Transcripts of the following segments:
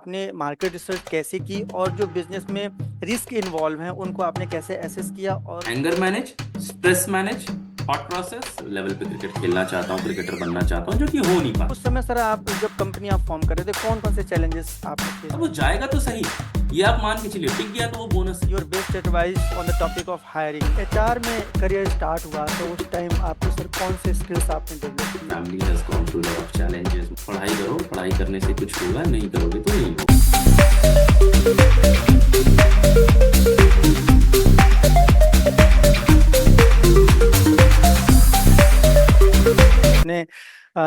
आपने market research कैसे की और जो बिजनेस में रिस्क इन्वॉल्व हैं उनको आपने कैसे एसेस किया और anger manage, stress manage, thought process level पे क्रिकेट खेलना चाहता हूँ, क्रिकेटर बनना चाहता हूँ, जो कि हो नहीं उस पाता। समय सर आप जब कंपनी आप फॉर्म कर रहे थे कौन कौन से चैलेंजेस आपने फेस अब वो जाएगा तो सही, ये आप मान के चलिए, टिक गया तो वो बोनस है। Your best advice on the topic of hiring HR में करियर स्टार्ट हुआ तो उस टाइम आपको सर कौन से स्किल्स आपने डेवलप किए। Family has gone through lot of challenges. पढ़ाई करो, पढ़ाई करने से कुछ होगा, नहीं करोगे तो नहीं होगा। अपने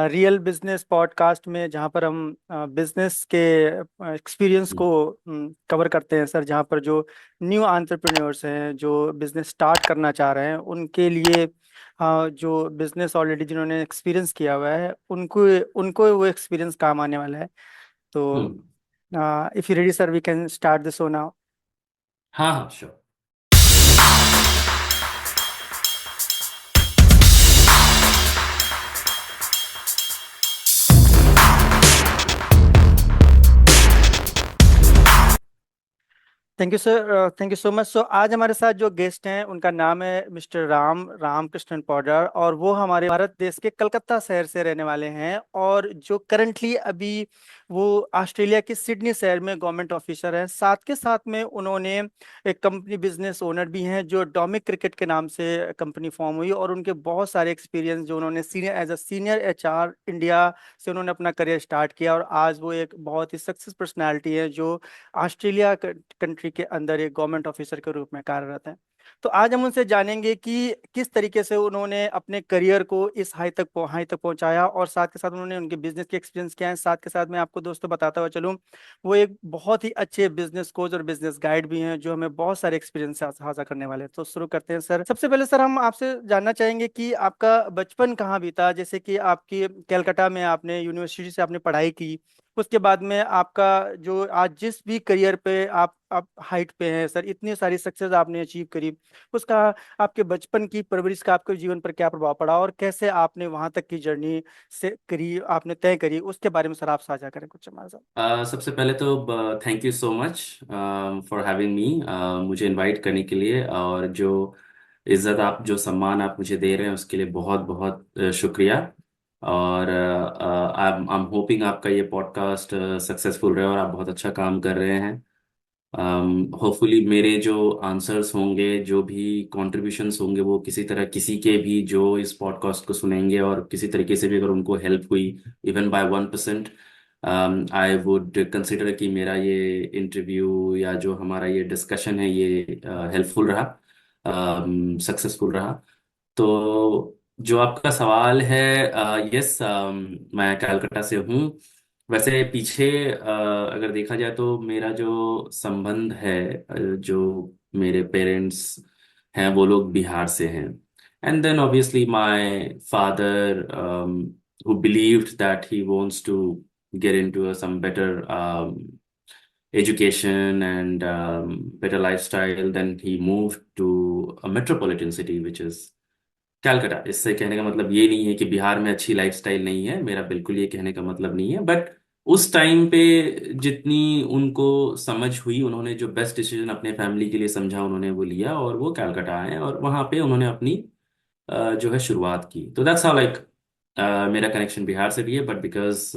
रियल बिजनेस पॉडकास्ट में जहाँ पर हम बिजनेस के एक्सपीरियंस को कवर करते हैं सर, जहाँ पर जो न्यू एंटरप्रेन्योर्स हैं जो बिजनेस स्टार्ट करना चाह रहे हैं उनके लिए जो बिजनेस ऑलरेडी जिन्होंने एक्सपीरियंस किया हुआ है उनको उनको वो एक्सपीरियंस काम आने वाला है। तो हम्म। If you ready sir we can start this now. हाँ हाँ, sure. Thank you sir, thank you so much. So आज हमारे साथ जो गेस्ट हैं उनका नाम है मिस्टर रामकृष्णन पौडर और वो हमारे भारत देश के कलकत्ता शहर से रहने वाले हैं और जो करंटली अभी वो ऑस्ट्रेलिया के सिडनी शहर में गवर्नमेंट ऑफिसर हैं। साथ के साथ में उन्होंने एक कंपनी बिजनेस ओनर भी हैं जो डोमिक क्रिकेट के नाम से कंपनी फॉर्म हुई और उनके बहुत सारे एक्सपीरियंस जो उन्होंने senior as a senior HR India से उन्होंने अपना करियर स्टार्ट किया और आज वो एक बहुत ही सक्सेस पर्सनैलिटी है जो ऑस्ट्रेलिया कंट्री के अंदर एक गवर्नमेंट ऑफिसर के रूप में कार्यरत है। तो आज हम उनसे जानेंगे कि किस तरीके से उन्होंने अपने करियर को इस हाई तक पहुंचाया और साथ के साथ उन्होंने उनके बिजनेस के एक्सपीरियंस क्या है। साथ के साथ मैं आपको दोस्तों बताता हुआ चलूं वो एक बहुत ही अच्छे बिजनेस कोच और बिजनेस गाइड भी हैं जो हमें बहुत सारे एक्सपीरियंस साझा करने वाले हैं। तो शुरू करते हैं सर। सबसे पहले सर हम आपसे जानना चाहेंगे कि आपका बचपन कहाँ बीता, जैसे कि आपकी कलकत्ता में आपने यूनिवर्सिटी से आपने पढ़ाई की, उसके बाद में आपका जो आज जिस भी करियर पे आप हाइट पे हैं सर, इतनी सारी सक्सेस आपने अचीव करी, उसका आपके बचपन की परवरिश का आपके जीवन पर क्या प्रभाव पड़ा और कैसे आपने वहां तक की जर्नी से करी आपने तय करी, उसके बारे में सर आप साझा करें कुछ हमारे साथ। सबसे पहले तो thank you so much for having me, मुझे इनवाइट करने के लिए। और जो इज्जत आप, जो सम्मान आप मुझे दे रहे हैं उसके लिए बहुत बहुत शुक्रिया। और आई एम होपिंग आपका ये पॉडकास्ट सक्सेसफुल रहे और आप बहुत अच्छा काम कर रहे हैं। होपफुली मेरे जो आंसर्स होंगे, जो भी कंट्रीब्यूशंस होंगे, वो किसी तरह किसी के भी जो इस पॉडकास्ट को सुनेंगे और किसी तरीके से भी अगर उनको हेल्प हुई, even bye 1%, I would consider कि मेरा ये इंटरव्यू या जो हमारा ये डिस्कशन है ये हेल्पफुल रहा, सक्सेसफुल रहा। तो जो आपका सवाल है, यस, मैं कलकत्ता से हूँ। वैसे पीछे अगर देखा जाए तो मेरा जो संबंध है, जो मेरे पेरेंट्स हैं वो लोग बिहार से हैं। And then obviously my father, who believed that he wants to get into some better education and better lifestyle, then he moved to a metropolitan city which is Calcutta. इससे कहने का मतलब ये नहीं है कि बिहार में अच्छी लाइफस्टाइल नहीं है, मेरा बिल्कुल ये कहने का मतलब नहीं है। बट उस टाइम पे जितनी उनको समझ हुई, उन्होंने जो बेस्ट डिसीजन अपने फैमिली के लिए समझा उन्होंने वो लिया और वो कलकत्ता आए और वहाँ पे उन्होंने अपनी जो है शुरुआत की। तो दैट्स हाउ लाइक मेरा कनेक्शन बिहार से भी है। But because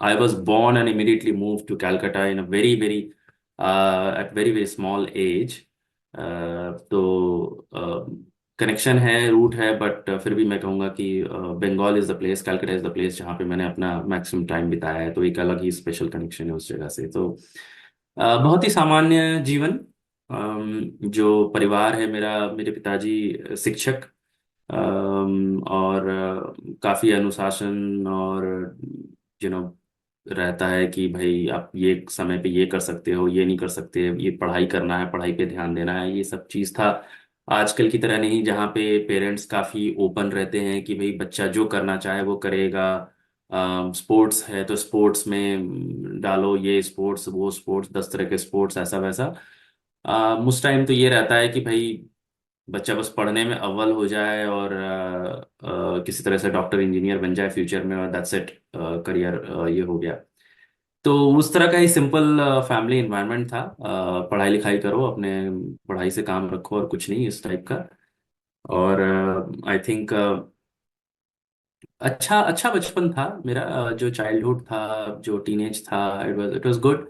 I was born and immediately move to Calcutta in a very very at very very small age. तो कनेक्शन है, रूट है, बट फिर भी मैं कहूँगा कि Bengal is the place, Calcutta is the place जहाँ पे मैंने अपना मैक्सिमम टाइम बिताया है। तो एक अलग ही स्पेशल कनेक्शन है उस जगह से। तो बहुत ही सामान्य जीवन। जो परिवार है मेरा, मेरे पिताजी शिक्षक, और काफ़ी अनुशासन और रहता है कि भाई आप ये समय पे ये कर सकते हो, ये नहीं कर सकते, ये पढ़ाई करना है, पढ़ाई पे ध्यान देना है, ये सब चीज़ था। आजकल की तरह नहीं जहाँ पे पेरेंट्स काफ़ी ओपन रहते हैं कि भाई बच्चा जो करना चाहे वो करेगा। स्पोर्ट्स है तो स्पोर्ट्स में डालो, ये स्पोर्ट्स वो स्पोर्ट्स, 10 तरह के स्पोर्ट्स, ऐसा वैसा। उस टाइम तो ये रहता है कि भाई बच्चा बस पढ़ने में अव्वल हो जाए और किसी तरह से डॉक्टर इंजीनियर बन जाए फ्यूचर में, और दैट्स इट, करियर ये हो गया। तो उस तरह का ही सिंपल फैमिली एनवायरनमेंट था। पढ़ाई लिखाई करो, अपने पढ़ाई से काम रखो और कुछ नहीं, इस टाइप का। और आई थिंक अच्छा अच्छा बचपन था मेरा। जो चाइल्डहुड था, जो टीनेज था, it was good.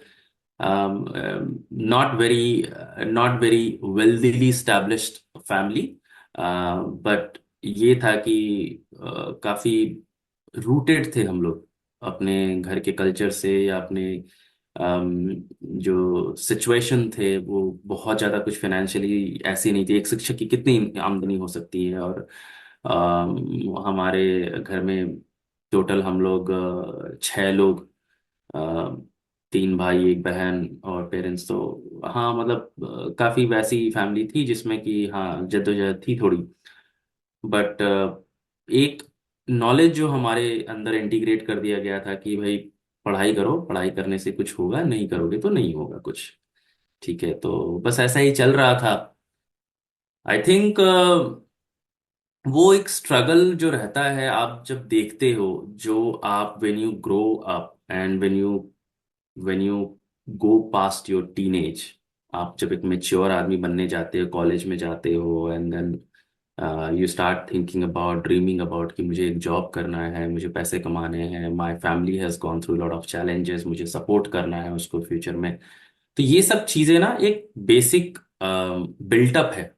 Not very wealthily established family, but ये था कि काफी रूटेड थे हम लोग अपने घर के कल्चर से, या अपने जो सिचुएशन थे वो बहुत ज़्यादा कुछ फाइनेंशियली ऐसी नहीं थी। एक शिक्षक की कितनी आमदनी हो सकती है, और हमारे घर में टोटल हम लोग 6 लोग, अ, 3 भाई 1 बहन और पेरेंट्स। तो हाँ मतलब काफ़ी वैसी फैमिली थी जिसमें कि हाँ जद्दोजहद थी थोड़ी, बट एक नॉलेज जो हमारे अंदर इंटीग्रेट कर दिया गया था कि भाई पढ़ाई करो, पढ़ाई करने से कुछ होगा, नहीं करोगे तो नहीं होगा कुछ। ठीक है, तो बस ऐसा ही चल रहा था। आई थिंक वो एक स्ट्रगल जो रहता है, आप जब देखते हो, जो आप when you grow up and when you go past your teenage, आप जब एक मेच्योर आदमी बनने जाते हो, कॉलेज में जाते हो, and then you start thinking about, dreaming about कि मुझे एक जॉब करना है, मुझे पैसे कमाने हैं, my family has gone through lot of challenges, मुझे सपोर्ट करना है उसको फ्यूचर में। तो ये सब चीजें ना एक बेसिक बिल्टअप है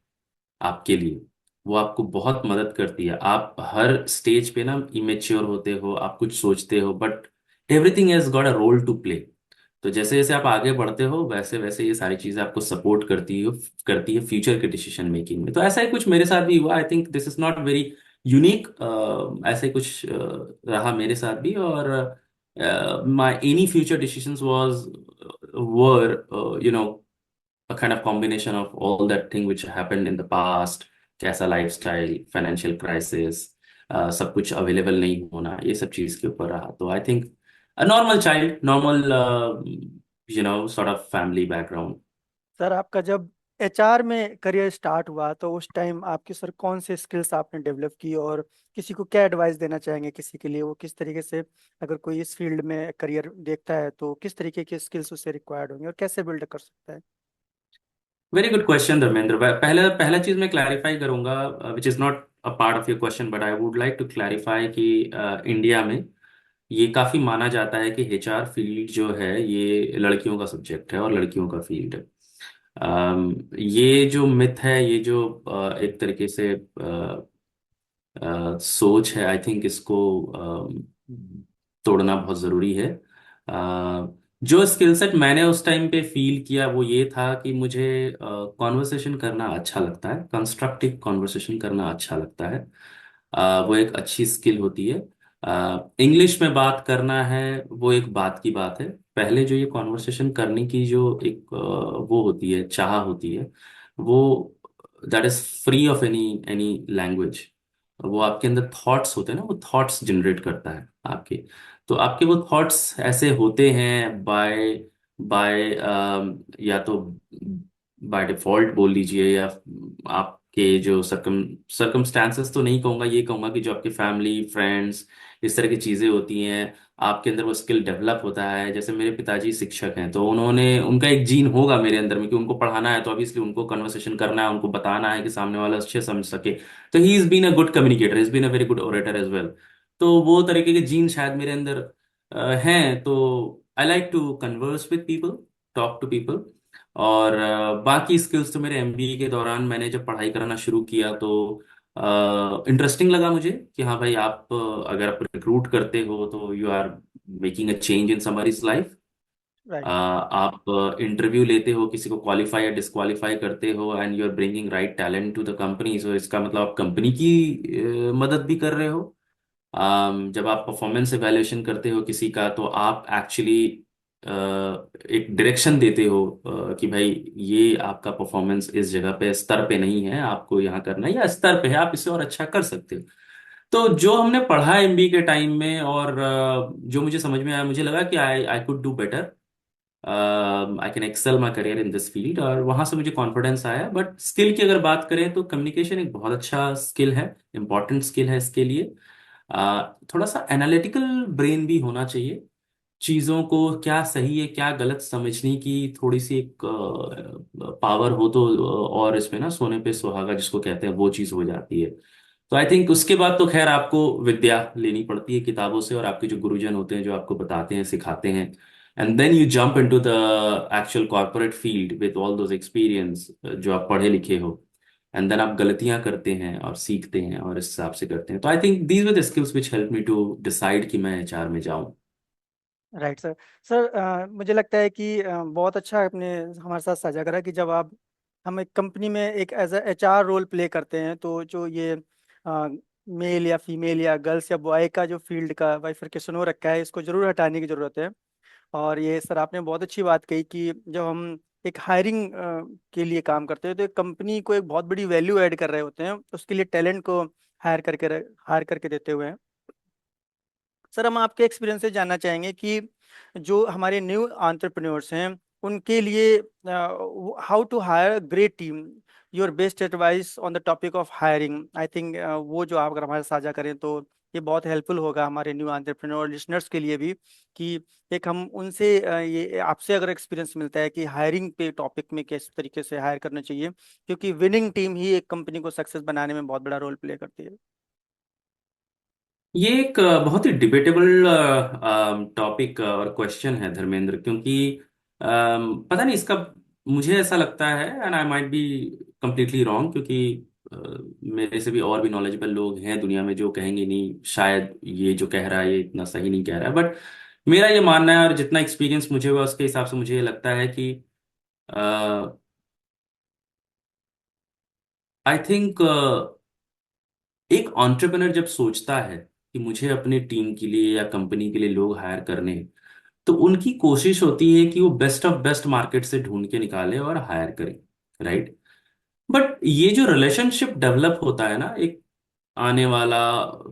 आपके लिए। वो आपको बहुत मदद करती है। आप हर स्टेज पे ना इमेच्योर होते हो, आप कुछ सोचते हो, but everything has got a role to play. तो जैसे जैसे आप आगे बढ़ते हो, वैसे वैसे ये सारी चीजें आपको सपोर्ट करती है फ्यूचर के डिसीजन मेकिंग में। तो ऐसा ही कुछ मेरे साथ भी हुआ। I think this is not very unique. ऐसे कुछ रहा मेरे साथ भी। और my any future decisions was were a kind of combination of all that thing which happened in the past। कैसा लाइफस्टाइल, फाइनेंशियल क्राइसिस, सब कुछ अवेलेबल नहीं होना, ये सब चीज के ऊपर रहा। तो I think a normal child, normal sort of family background. Sir आपका जब एचआर में करियर स्टार्ट हुआ तो उस टाइम आपकी सर कौन से स्किल्स आपने डेवलप की, और किसी को क्या एडवाइस देना चाहेंगे किसी के लिए, वो किस तरीके से, अगर कोई इस फील्ड में करियर देखता है तो किस तरीके के स्किल्स उससे रिक्वायर्ड होंगे और कैसे बिल्ड कर सकता है? Very good question Dharmendra. पहला पहला चीज मैं क्लैरिफाई करूंगा, which is not a part of your question, but I would like to clarify कि इंडिया में ये काफी माना जाता है कि एचआर फील्ड जो है ये लड़कियों का सब्जेक्ट है और लड़कियों का फील्ड है। ये जो मिथ है, ये जो एक तरीके से सोच है, आई थिंक इसको तोड़ना बहुत जरूरी है। जो स्किल सेट मैंने उस टाइम पे फील किया वो ये था कि मुझे कॉन्वर्सेशन करना अच्छा लगता है, कंस्ट्रक्टिव कॉन्वर्सेशन करना अच्छा लगता है। वो एक अच्छी स्किल होती है। इंग्लिश में बात करना है वो एक बात की बात है। पहले जो ये कॉन्वर्सेशन करने की जो एक वो होती है, चाह होती है, वो that is free of any any language. वो आपके अंदर थॉट्स होते हैं ना, वो थॉट्स जनरेट करता है आपके। तो आपके वो थॉट्स ऐसे होते हैं बाय बाय या तो बाय डिफॉल्ट बोल लीजिए, या आपके जो सरकमस्टांसेस तो नहीं कहूंगा, ये कहूंगा कि जो आपकी फैमिली फ्रेंड्स इस तरह की चीजें होती हैं, आपके अंदर वो स्किल डेवलप होता है। जैसे मेरे पिताजी शिक्षक हैं, तो उन्होंने, उनका एक जीन होगा मेरे अंदर में कि उनको पढ़ाना है, तो ऑब्वियसली उनको कन्वर्सेशन करना है, उनको बताना है कि सामने वाला अच्छे समझ सके। तो he is been a good communicator, is been a very good orator as well. तो वो तरीके के जीन शायद मेरे अंदर हैं। तो I like to converse with people, talk to people. और बाकी स्किल्स तो मेरे एमबीए के दौरान मैंने जब पढ़ाई करना शुरू किया तो इंटरेस्टिंग लगा मुझे कि हाँ भाई, आप अगर आप रिक्रूट करते हो तो you are making a change in somebody's life. Right. आप इंटरव्यू लेते हो, किसी को क्वालिफाई या डिस्क्वालीफाई करते हो, and you are bringing right talent to the company. So इसका मतलब आप कंपनी की मदद भी कर रहे हो। जब आप परफॉर्मेंस एवेल्यूएशन करते हो किसी का, तो आप एक्चुअली एक डायरेक्शन देते हो कि भाई ये आपका परफॉर्मेंस इस जगह पे स्तर पे नहीं है, आपको यहाँ करना है, या स्तर पे है, आप इसे और अच्छा कर सकते हो। तो जो हमने पढ़ा एमबीए के टाइम में, और जो मुझे समझ में आया, मुझे लगा कि I I could do better, I can excel my career in this field, और वहां से मुझे कॉन्फिडेंस आया। बट स्किल की अगर बात करें तो कम्युनिकेशन एक बहुत अच्छा स्किल है, इंपॉर्टेंट स्किल है इसके लिए। थोड़ा सा एनालिटिकल ब्रेन भी होना चाहिए। चीजों को क्या सही है क्या गलत समझने की थोड़ी सी एक पावर हो तो और इसमें ना सोने पे सुहागा जिसको कहते हैं वो चीज हो जाती है। तो आई थिंक उसके बाद तो खैर आपको विद्या लेनी पड़ती है किताबों से, और आपके जो गुरुजन होते हैं जो आपको बताते हैं सिखाते हैं, and then you jump into the actual corporate field with all those experience जो आप पढ़े लिखे हो, एंड देन आप गलतियां करते हैं और सीखते हैं और इस हिसाब से करते हैं। तो I think these were the skills which help me to decide कि मैं एचआर में जाऊं। Right sir. सर मुझे लगता है कि बहुत अच्छा आपने हमारे साथ साझा करा कि जब आप हम एक कंपनी में एक as a HR role play करते हैं तो जो ये मेल या फीमेल या गर्ल्स या बॉय का जो फील्ड का बाइफरकेशन हो रखा है इसको जरूर हटाने की जरूरत है। और ये सर आपने बहुत अच्छी बात कही कि जब हम एक हायरिंग के लिए काम करते हैं तो एक कंपनी को एक बहुत बड़ी वैल्यू ऐड कर रहे होते हैं उसके लिए टैलेंट को हायर करके देते हुए हैं। सर हम आपके एक्सपीरियंस से जानना चाहेंगे कि जो हमारे न्यू एंटरप्रेन्योर्स हैं उनके लिए how to hire great team, your best advice on the topic of hiring. I think वो जो आप अगर हमारे साथ साझा करें तो ये बहुत हेल्पफुल होगा हमारे न्यू एंटरप्रेन्योर लिसनर्स के लिए भी कि एक हम उनसे ये आपसे अगर एक्सपीरियंस मिलता है कि हायरिंग पे टॉपिक में किस तरीके से हायर करना चाहिए, क्योंकि विनिंग टीम ही एक कंपनी को सक्सेस बनाने में बहुत बड़ा रोल प्ले करती है। ये एक बहुत ही डिबेटेबल टॉपिक और क्वेश्चन है धर्मेंद्र, क्योंकि पता नहीं इसका, मुझे ऐसा लगता है and I might be completely wrong, क्योंकि अ, मेरे से भी और भी नॉलेजेबल लोग हैं दुनिया में जो कहेंगे नहीं शायद ये जो कह रहा है ये इतना सही नहीं कह रहा है, बट मेरा ये मानना है और जितना एक्सपीरियंस मुझे हुआ उसके हिसाब से मुझे ये लगता है कि आई थिंक एक एंटरप्रेन्योर जब सोचता है कि मुझे अपने टीम के लिए या कंपनी के लिए लोग हायर करने हैं, तो उनकी कोशिश होती है कि वो बेस्ट ऑफ बेस्ट मार्केट से ढूंढ के निकाले और हायर करे, राइट। बट ये जो रिलेशनशिप डेवलप होता है ना एक आने वाला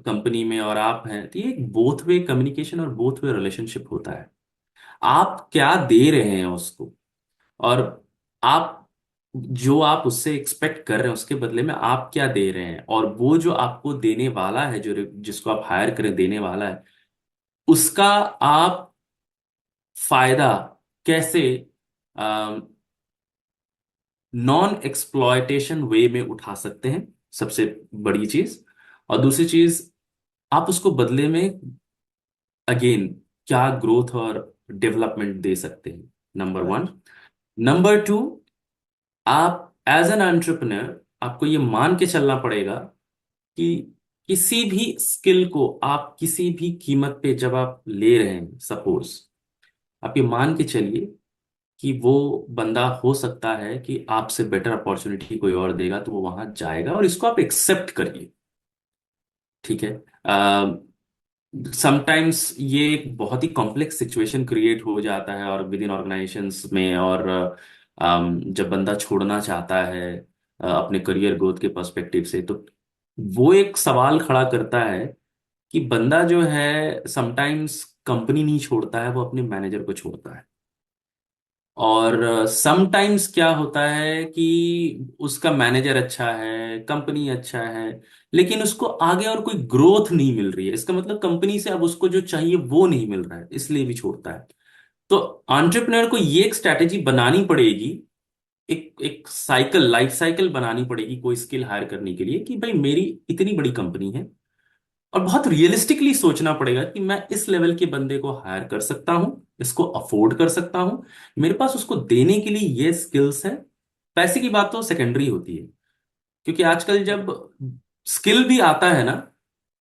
कंपनी में और आप हैं, तो ये एक बोथ वे कम्युनिकेशन और बोथ वे रिलेशनशिप होता है। आप क्या दे रहे हैं उसको, और आप जो आप उससे एक्सपेक्ट कर रहे हैं उसके बदले में आप क्या दे रहे हैं, और वो जो आपको देने वाला है जो जिसको आप हायर करें देने वाला है उसका आप फायदा कैसे नॉन एक्सप्लॉयटेशन वे में उठा सकते हैं, सबसे बड़ी चीज। और दूसरी चीज, आप उसको बदले में अगेन क्या ग्रोथ और डेवलपमेंट दे सकते हैं, number one. Right. Number two, आप एज एन एंटरप्रेन्योर आपको ये मान के चलना पड़ेगा कि किसी भी स्किल को आप किसी भी कीमत पे जब आप ले रहे हैं, सपोज आप ये मान के चलिए कि वो बंदा हो सकता है कि आपसे बेटर अपॉर्चुनिटी कोई और देगा तो वो वहां जाएगा, और इसको आप एक्सेप्ट करिए, ठीक है। समटाइम्स ये एक बहुत ही कॉम्प्लेक्स सिचुएशन क्रिएट हो जाता है और विद इन ऑर्गेनाइजेशंस में, और जब बंदा छोड़ना चाहता है अपने करियर ग्रोथ के पर्सपेक्टिव से, तो वो एक सवाल खड़ा करता है कि बंदा जो है समटाइम्स कंपनी नहीं छोड़ता है, वो अपने मैनेजर को छोड़ता है। और समटाइम्स क्या होता है कि उसका मैनेजर अच्छा है, कंपनी अच्छा है, लेकिन उसको आगे और कोई ग्रोथ नहीं मिल रही है, इसका मतलब कंपनी से अब उसको जो चाहिए वो नहीं मिल रहा है, इसलिए भी छोड़ता है। तो एंटरप्रेन्योर को ये एक स्ट्रैटेजी बनानी पड़ेगी, एक एक साइकिल, लाइफ साइकिल बनानी पड़ेगी कोई स्किल हायर करने के लिए, कि भाई मेरी इतनी बड़ी कंपनी है और बहुत रियलिस्टिकली सोचना पड़ेगा कि मैं इस लेवल के बंदे को हायर कर सकता हूं, इसको अफोर्ड कर सकता हूं, मेरे पास उसको देने के लिए ये स्किल्स है। पैसे की बात तो सेकेंडरी होती है, क्योंकि आजकल जब स्किल भी आता है ना,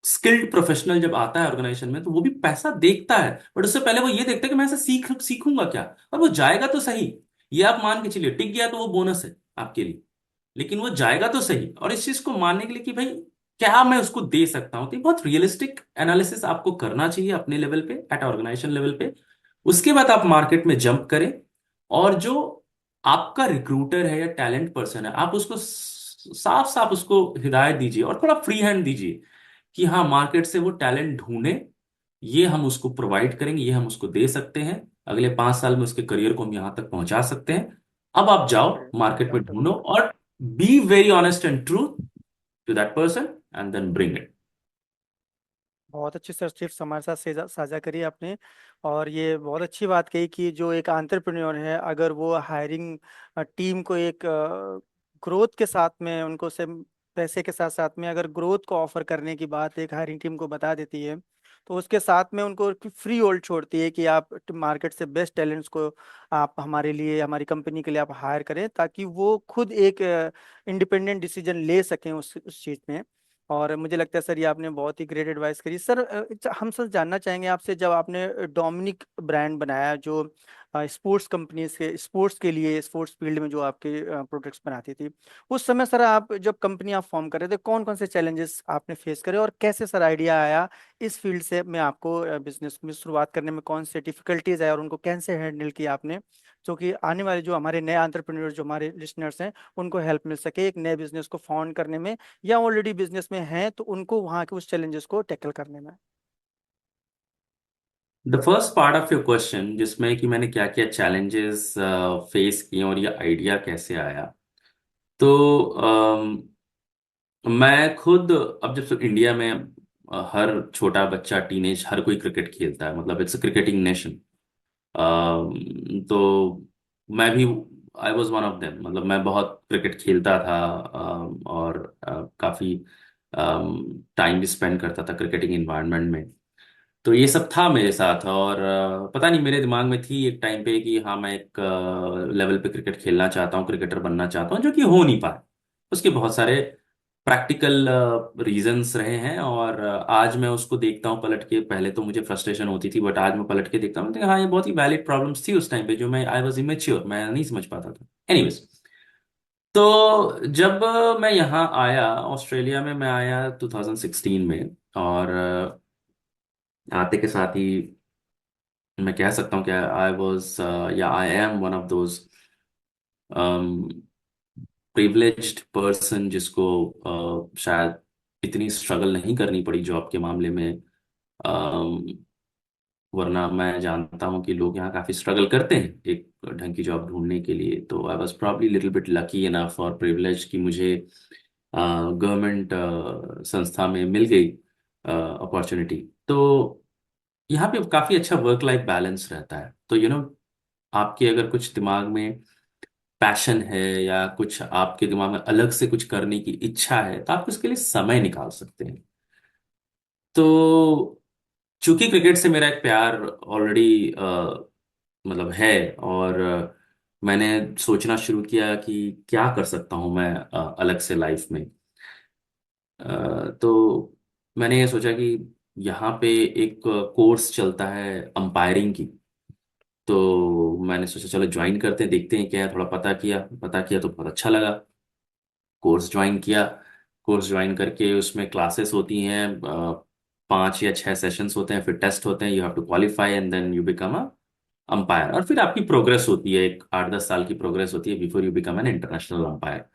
स्किल्ड प्रोफेशनल जब आता है ऑर्गेनाइजेशन में, तो वो भी पैसा देखता है, बट उससे पहले वो ये देखता है कि मैं ऐसे सीखूंगा क्या, और वो जाएगा तो सही। ये आप मान के चलिए टिक गया तो वो बोनस है आपके लिए, लेकिन वो जाएगा तो सही। और इस चीज को मानने के लिए कि भाई क्या मैं उसको दे सकता हूं, तो ये बहुत रियलिस्टिक एनालिसिस आपको करना चाहिए अपने लेवल पे, एट ऑर्गेनाइजेशन लेवल पे। उसके बाद आप मार्केट में जंप करें, और जो आपका रिक्रूटर है या टैलेंट पर्सन है आप उसको साफ साफ उसको हिदायत दीजिए और थोड़ा फ्री हैंड दीजिए कि हाँ मार्केट से वो टैलेंट ढूंढे, ये हम उसको प्रोवाइड करेंगे, ये हम उसको दे सकते हैं, अगले 5 साल में उसके करियर को हम यहां तक पहुंचा सकते हैं। अब आप जाओ मार्केट में ढूंढो और be very honest and true to that person and then bring it. बहुत अच्छी सर टिप्स हमारे साथ साझा करी आपने। और ये बहुत अच्छी बात कही कि जो एक एंटरप्रेन्योर है, अगर वो हायरिंग टीम को एक ग्रोथ के साथ में, उनको से पैसे के साथ साथ में अगर ग्रोथ को ऑफर करने की बात एक हायरिंग टीम को बता देती है, तो उसके साथ में उनको फ्री होल्ड छोड़ती है कि आप मार्केट से बेस्ट टैलेंट्स को आप हमारे लिए, हमारी कंपनी के लिए आप हायर करें, ताकि वो खुद एक इंडिपेंडेंट डिसीजन ले सकें उस चीज़ में। और मुझे लगता है सर ये आपने बहुत ही ग्रेट एडवाइस करी सर। हम सर जानना चाहेंगे आपसे, जब आपने डोमिनिक ब्रांड बनाया जो स्पोर्ट्स कंपनीज के, स्पोर्ट्स के लिए, स्पोर्ट्स फील्ड में जो आपके प्रोडक्ट्स बनाती थी, उस समय सर आप जब कंपनी आप फॉर्म कर रहे थे, कौन कौन से चैलेंजेस आपने फेस करे और कैसे सर आइडिया आया इस फील्ड से में आपको बिजनेस में शुरुआत करने में कौन से डिफिकल्टीज आए और उनको कैसे हैंडल किया आपने, जो कि आने वाले जो हमारे नए एंटरप्रेन्योर जो हमारे लिसनर्स हैं उनको हेल्प मिल सके एक नए बिजनेस को फाउंड करने में, या ऑलरेडी बिजनेस में हैं तो उनको वहां के उस चैलेंजेस को टैकल करने में। The first part of your question, जिसमें कि मैंने क्या क्या चैलेंजेस फेस किए और ये आइडिया कैसे आया। तो मैं खुद, अब जब से इंडिया में हर छोटा बच्चा, टीनेज, हर कोई क्रिकेट खेलता है, मतलब इट्स अ क्रिकेटिंग नेशन। तो मैं भी, I was one of them, मतलब मैं बहुत क्रिकेट खेलता था। और काफी टाइम भी स्पेंड करता था क्रिकेटिंग इन्वायरमेंट में। तो ये सब था मेरे साथ, और पता नहीं मेरे दिमाग में थी एक टाइम पे कि हाँ मैं एक लेवल पे क्रिकेट खेलना चाहता हूँ, क्रिकेटर बनना चाहता हूँ, जो कि हो नहीं पाया। उसके बहुत सारे प्रैक्टिकल रीजंस रहे हैं, और आज मैं उसको देखता हूँ पलट के। पहले तो मुझे फ्रस्ट्रेशन होती थी, बट आज मैं पलट के देखता हूँ तो हाँ, ये बहुत ही वैलिड प्रॉब्लम्स थी उस टाइम पे, जो मैं, आई वॉज इमेच्योर, मैं नहीं समझ पाता था। एनीवेज, तो जब मैं यहाँ आया, ऑस्ट्रेलिया में मैं आया 2016 में, और आते के साथ ही मैं कह सकता हूँ कि आई वॉज, या I am one of those privileged person, जिसको शायद इतनी स्ट्रगल नहीं करनी पड़ी जॉब के मामले में। वरना मैं जानता हूँ कि लोग यहाँ काफी स्ट्रगल करते हैं एक ढंग की जॉब ढूंढने के लिए। तो I was probably little bit lucky enough और प्रिविलेज कि मुझे गवर्नमेंट संस्था में मिल गई अपॉर्चुनिटी। तो यहाँ पे काफी अच्छा वर्क लाइफ बैलेंस रहता है। तो आपके अगर कुछ दिमाग में पैशन है, या कुछ आपके दिमाग में अलग से कुछ करने की इच्छा है, तो आप उसके लिए समय निकाल सकते हैं। तो चूंकि क्रिकेट से मेरा एक प्यार ऑलरेडी मतलब है, और मैंने सोचना शुरू किया कि क्या कर सकता हूं मैं अलग से लाइफ में। तो मैंने ये सोचा कि यहाँ पे एक कोर्स चलता है अंपायरिंग की। तो मैंने सोचा चलो ज्वाइन करते हैं, देखते हैं क्या है। थोड़ा पता किया तो बहुत अच्छा लगा। कोर्स ज्वाइन किया। कोर्स ज्वाइन करके उसमें क्लासेस होती हैं, 5 या 6 सेशंस होते हैं, फिर टेस्ट होते हैं, you have to qualify and then you become a umpire. और फिर आपकी प्रोग्रेस होती है, एक 8-10 साल की प्रोग्रेस होती है before you become an international umpire.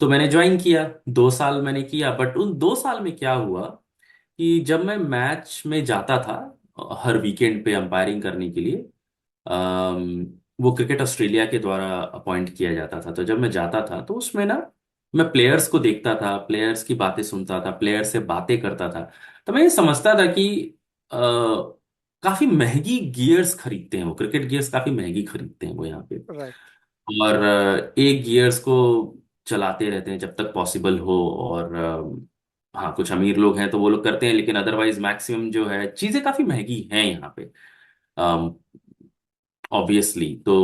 तो मैंने ज्वाइन किया, 2 साल मैंने किया। बट उन 2 साल में क्या हुआ कि जब मैं मैच में जाता था हर वीकेंड पे अंपायरिंग करने के लिए, वो क्रिकेट ऑस्ट्रेलिया के द्वारा अपॉइंट किया जाता था। तो जब मैं जाता था तो उसमें ना, मैं प्लेयर्स को देखता था, प्लेयर्स की बातें सुनता था, प्लेयर्स से बातें करता था। तो मैं ये समझता था कि अ, काफी महंगी गियर्स खरीदते हैं वो, क्रिकेट गियर्स काफी महंगी खरीदते हैं वो यहाँ पे। राइट। और एक गियर्स को चलाते रहते हैं जब तक पॉसिबल हो। और हाँ, कुछ अमीर लोग हैं तो वो लोग करते हैं, लेकिन अदरवाइज मैक्सिमम जो है चीजें काफी महंगी हैं यहाँ पे, ऑब्वियसली। तो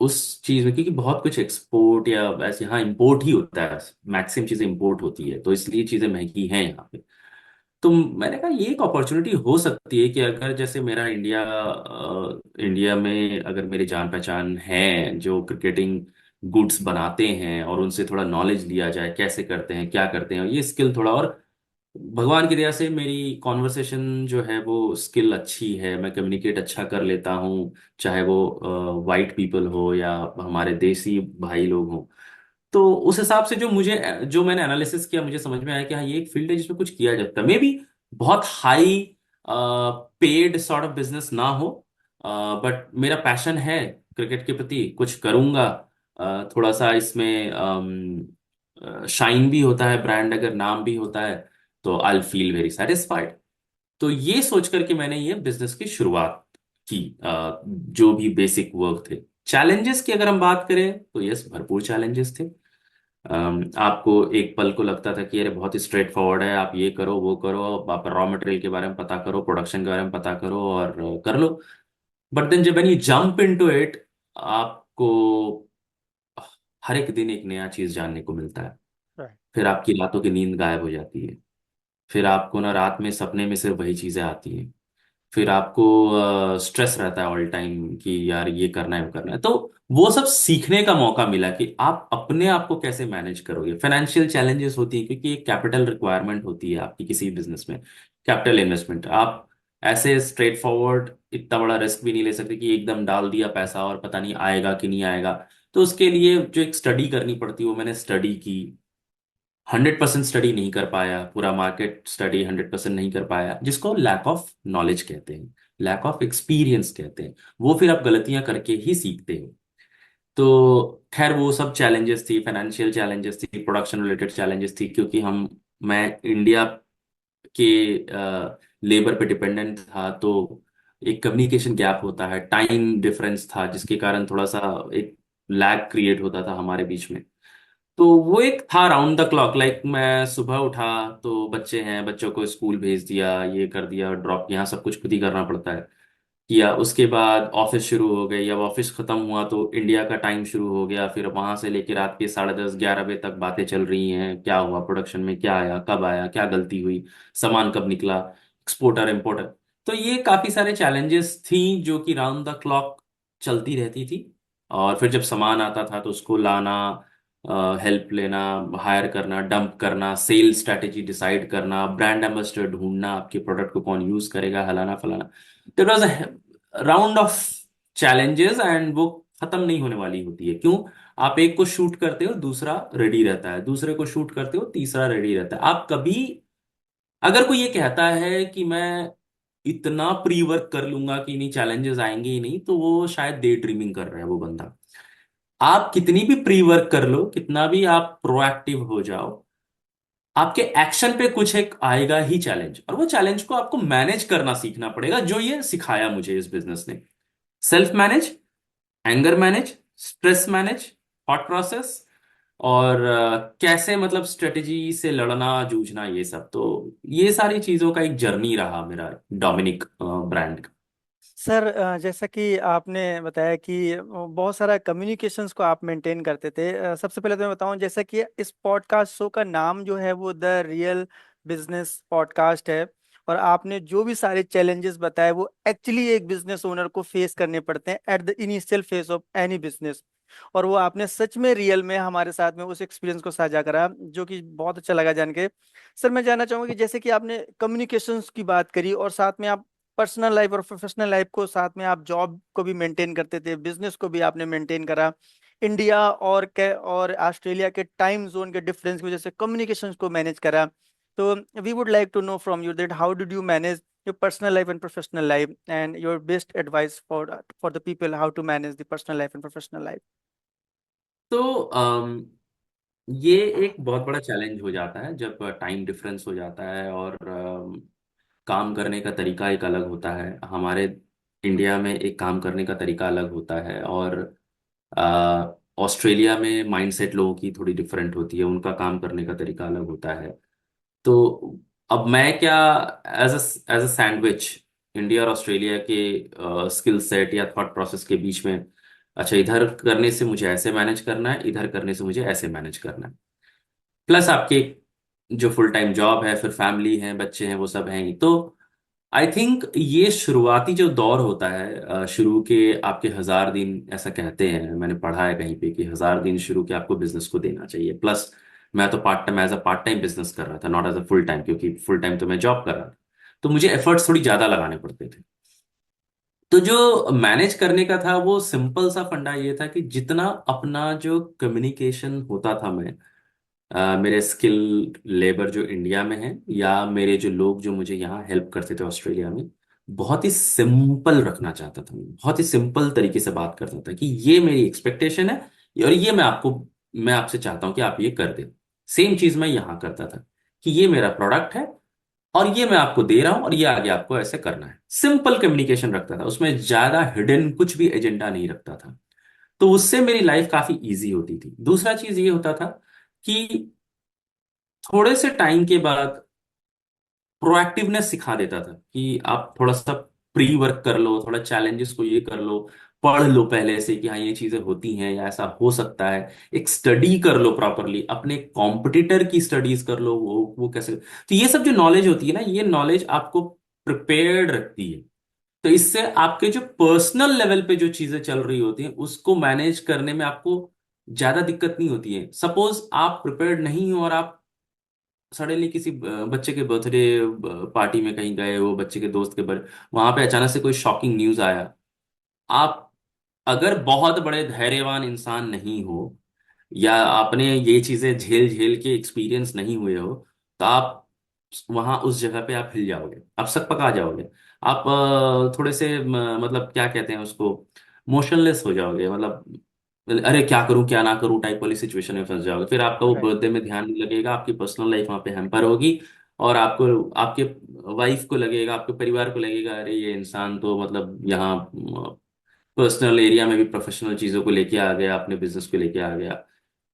उस चीज में, क्योंकि बहुत कुछ एक्सपोर्ट या वैसे यहाँ इंपोर्ट ही होता है, मैक्सिमम चीजें इंपोर्ट होती है, तो इसलिए चीजें महंगी हैं यहाँ पे। तो मैंने कहा ये एक अपॉर्चुनिटी हो सकती है कि अगर जैसे मेरा इंडिया में अगर मेरी जान पहचान है जो क्रिकेटिंग गुड्स बनाते हैं, और उनसे थोड़ा नॉलेज लिया जाए कैसे करते हैं, क्या करते हैं, और ये स्किल थोड़ा, और भगवान की दया से मेरी कॉन्वर्सेशन जो है वो स्किल अच्छी है, मैं कम्युनिकेट अच्छा कर लेता हूँ, चाहे वो वाइट पीपल हो या हमारे देसी भाई लोग हों। तो उस हिसाब से जो मैंने एनालिसिस किया, मुझे समझ में आया कि हाँ, ये एक फील्ड है जिसमें कुछ किया जाता है। मे बी बहुत high paid sort of business ना हो, बट मेरा पैशन है क्रिकेट के प्रति, कुछ करूंगा। थोड़ा सा इसमें शाइन भी होता है, ब्रांड अगर नाम भी होता है, तो आई फील वेरी सेटिस्फाइड। तो ये सोच करके मैंने ये बिजनेस की शुरुआत की। जो भी बेसिक वर्क थे, चैलेंजेस की अगर हम बात करें तो यस, भरपूर चैलेंजेस थे। आपको एक पल को लगता था कि अरे बहुत ही स्ट्रेट फॉरवर्ड है, आप ये करो वो करो, आप रॉ मटेरियल के बारे में पता करो, प्रोडक्शन के बारे में पता करो और कर लो। बट देन जब when you jump into it, आपको हर एक दिन एक नया चीज जानने को मिलता है। Right. फिर आपकी रातों की नींद गायब हो जाती है। फिर आपको ना रात में सपने में सिर्फ वही चीजें आती हैं। फिर आपको स्ट्रेस रहता है ऑल टाइम कि यार ये करना है वो करना है। तो वो सब सीखने का मौका मिला कि आप अपने आप को कैसे मैनेज करोगे। फाइनेंशियल चैलेंजेस होती है क्योंकि एक कैपिटल रिक्वायरमेंट होती है आपकी किसी बिजनेस में, कैपिटल इन्वेस्टमेंट। आप ऐसे स्ट्रेट फॉरवर्ड इतना बड़ा रिस्क भी नहीं ले सकते कि एकदम डाल दिया पैसा और पता नहीं आएगा कि नहीं आएगा। तो उसके लिए जो एक स्टडी करनी पड़ती है वो मैंने स्टडी की। 100% स्टडी नहीं कर पाया, पूरा मार्केट स्टडी 100% नहीं कर पाया, जिसको लैक ऑफ नॉलेज कहते हैं, लैक ऑफ एक्सपीरियंस कहते हैं। वो फिर आप गलतियां करके ही सीखते हो। तो खैर वो सब चैलेंजेस थी, फाइनेंशियल चैलेंजेस थी, प्रोडक्शन रिलेटेड चैलेंजेस थी, क्योंकि हम मैं इंडिया के लेबर पे डिपेंडेंट था। तो एक कम्युनिकेशन गैप होता है, टाइम डिफरेंस था, जिसके कारण थोड़ा सा एक लैग क्रिएट होता था हमारे बीच में। तो वो एक था राउंड द क्लॉक। लाइक मैं सुबह उठा तो बच्चे हैं, बच्चों को स्कूल भेज दिया, ये कर दिया, ड्रॉप, यहाँ सब कुछ खुद ही करना पड़ता है। किया, उसके बाद ऑफिस शुरू हो गई। अब ऑफिस खत्म हुआ तो इंडिया का टाइम शुरू हो गया। फिर वहां से लेकर रात के 10:30 11 बजे तक बातें चल रही हैं, क्या हुआ प्रोडक्शन में, क्या आया, कब आया, क्या गलती हुई, सामान कब निकला, एक्सपोर्टर इम्पोर्टर। तो ये काफी सारे चैलेंजेस थी जो कि राउंड द क्लॉक चलती रहती थी। और फिर जब सामान आता था तो उसको लाना, हेल्प लेना, हायर करना, डंप करना, सेल स्ट्रैटेजी डिसाइड करना, ब्रांड एम्बेसडर ढूंढना, आपके प्रोडक्ट को कौन यूज करेगा, हलाना फलाना। There was a round of challenges and वो खत्म नहीं होने वाली होती है। क्यों? आप एक को शूट करते हो, दूसरा रेडी रहता है, दूसरे को शूट करते हो, तीसरा रेडी रहता है। आप कभी, अगर कोई ये कहता है कि मैं इतना प्री वर्क कर लूंगा कि नहीं चैलेंजेस आएंगे ही नहीं, तो वो शायद डे ड्रीमिंग कर रहा है वो बंदा। आप कितनी भी प्री वर्क कर लो, कितना भी आप प्रोएक्टिव हो जाओ, आपके एक्शन पे कुछ एक आएगा ही चैलेंज, और वो चैलेंज को आपको मैनेज करना सीखना पड़ेगा, जो ये सिखाया मुझे इस बिजनेस ने। Self manage, anger manage, stress manage, thought process, और कैसे मतलब स्ट्रेटजी से लड़ना, जूझना, ये सब। तो ये सारी चीजों का एक जर्नी रहा मेरा डोमिनिक ब्रांड का। सर, जैसा कि आपने बताया कि बहुत सारा कम्युनिकेशंस को आप मेंटेन करते थे। सबसे पहले तो मैं बताऊं, जैसा कि इस पॉडकास्ट शो का नाम जो है वो द रियल बिजनेस पॉडकास्ट है। और आपने जो भी सारे चैलेंजेस बताए वो एक्चुअली एक बिजनेस ओनर को फेस करने पड़ते हैं at the initial phase of any business. और वो आपने सच में रियल में हमारे साथ में उस एक्सपीरियंस को साझा करा, जो कि बहुत अच्छा लगा जान के। सर, मैं जानना चाहूंगा कि जैसे कि आपने कम्युनिकेशंस की बात करी और साथ में आप पर्सनल लाइफ और प्रोफेशनल लाइफ को, साथ में आप जॉब को भी मेंटेन करते थे, बिजनेस को भी आपने मेंटेन करा। इंडिया और ऑस्ट्रेलिया के टाइम जोन के डिफरेंस की वजह से कम्युनिकेशंस को मैनेज करा। तो we would like to know from you that how did you manage your personal life and professional life, and your best advice for the people how to manage the personal life and professional life. तो ये एक बहुत बड़ा challenge हो जाता है जब time difference हो जाता है, और काम करने का तरीका एक अलग होता है। हमारे इंडिया में एक काम करने का तरीका अलग होता है, और ऑस्ट्रेलिया में माइंडसेट लोगों की थोड़ी डिफरेंट होती है, उनका काम करने का तरीका अलग होता है। तो अब मैं क्या, एज अ सैंडविच, इंडिया और ऑस्ट्रेलिया के स्किल सेट या थॉट प्रोसेस के बीच में, अच्छा इधर करने से मुझे ऐसे मैनेज करना है, इधर करने से मुझे ऐसे मैनेज करना है। प्लस आपके जो फुल टाइम जॉब है, फिर फैमिली है, बच्चे हैं, वो सब हैं ही। तो आई थिंक ये शुरुआती जो दौर होता है, शुरू के आपके 1000 दिन, ऐसा कहते हैं, मैंने पढ़ा है कहीं पे कि 1000 दिन शुरू के आपको बिजनेस को देना चाहिए। प्लस मैं तो part time, as a part time business कर रहा था, not as a full time, क्योंकि फुल टाइम तो मैं जॉब कर रहा था। तो मुझे एफर्ट्स थोड़ी ज्यादा लगाने पड़ते थे। तो जो मैनेज करने का था वो सिंपल सा फंडा ये था कि जितना अपना जो कम्युनिकेशन होता था, मैं मेरे स्किल लेबर जो इंडिया में है, या मेरे जो लोग जो मुझे यहाँ हेल्प करते थे ऑस्ट्रेलिया में, बहुत ही सिंपल रखना चाहता था मैं। बहुत ही सिंपल तरीके से बात करता था कि ये मेरी एक्सपेक्टेशन है, और ये मैं आपसे चाहता हूँ कि आप ये कर दे। सेम चीज मैं यहाँ करता था कि ये मेरा प्रोडक्ट है, और ये मैं आपको दे रहा हूं और ये आगे आपको ऐसे करना है। सिंपल कम्युनिकेशन रखता था, उसमें ज्यादा हिडन कुछ भी एजेंडा नहीं रखता था। तो उससे मेरी लाइफ काफी इजी होती थी। दूसरा चीज ये होता था कि थोड़े से टाइम के बाद प्रोएक्टिवनेस सिखा देता था कि आप थोड़ा सा प्री वर्क कर लो, थोड़ा चैलेंजेस को ये कर लो, पढ़ लो पहले से कि हाँ ये चीजें होती हैं या ऐसा हो सकता है। एक स्टडी कर लो प्रॉपरली, अपने कॉम्पिटिटर की स्टडीज कर लो, वो कैसे। तो ये सब जो नॉलेज होती है ना, ये नॉलेज आपको प्रिपेयर्ड रखती है। तो इससे आपके जो पर्सनल लेवल पे जो चीजें चल रही होती हैं उसको मैनेज करने में आपको ज्यादा दिक्कत नहीं होती है। सपोज आप प्रिपेयर्ड नहीं हो और आप सडनली किसी बच्चे के बर्थडे पार्टी में कहीं गए हो, बच्चे के दोस्त के बर्थडे, वहां पे अचानक से कोई शॉकिंग न्यूज आया। आप अगर बहुत बड़े धैर्यवान इंसान नहीं हो या आपने ये चीजें झेल झेल के एक्सपीरियंस नहीं हुए हो, तो आप वहां उस जगह पे आप हिल जाओगे, आप सकपका जाओगे। आप थोड़े से मतलब क्या कहते हैं उसको, मोशनलेस हो जाओगे। मतलब अरे क्या करूं क्या ना करूं टाइप वाली सिचुएशन में फंस जाओगे। फिर आपका वो राइट। बर्थडे में ध्यान नहीं लगेगा, आपकी पर्सनल लाइफ वहां पे हैम्पर होगी। और आपको, आपके वाइफ को लगेगा, आपके परिवार को लगेगा, अरे ये इंसान तो मतलब यहाँ पर्सनल एरिया में भी प्रोफेशनल चीजों को लेके आ गया, अपने बिजनेस को लेके आ गया।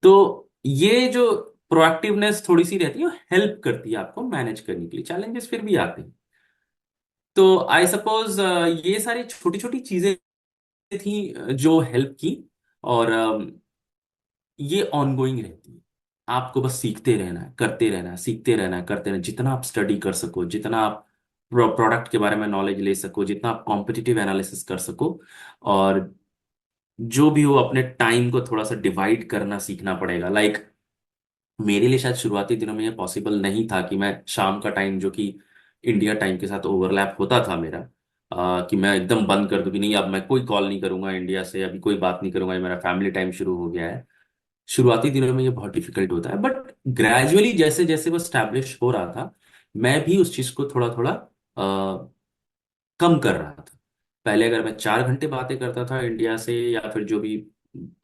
तो ये जो प्रोएक्टिवनेस थोड़ी सी रहती है, वो हेल्प करती है आपको मैनेज करने के लिए। चैलेंजेस फिर भी आते हैं। तो आई सपोज ये सारी छोटी छोटी चीजें थी जो हेल्प की। और ये ऑनगोइंग रहती है। आपको बस सीखते रहना है, करते रहना है, सीखते रहना है, करते रहना है। जितना आप स्टडी कर सको, जितना आप प्रोडक्ट के बारे में नॉलेज ले सको, जितना आप कॉम्पिटिटिव एनालिसिस कर सको, और जो भी हो अपने टाइम को थोड़ा सा डिवाइड करना सीखना पड़ेगा। लाइक मेरे लिए शायद शुरुआती दिनों में ये पॉसिबल नहीं था कि मैं शाम का टाइम, जो कि इंडिया टाइम के साथ ओवरलैप होता था मेरा, कि मैं एकदम बंद कर दूं कि नहीं अब मैं कोई कॉल नहीं करूंगा इंडिया से, अभी कोई बात नहीं करूंगा, ये मेरा फैमिली टाइम शुरू हो गया है। शुरुआती दिनों में ये बहुत डिफिकल्ट होता है, बट ग्रेजुअली जैसे जैसे वो स्टैब्लिश हो रहा था, मैं भी उस चीज को थोड़ा थोड़ा कम कर रहा था। पहले अगर मैं 4 घंटे बातें करता था इंडिया से या फिर जो भी,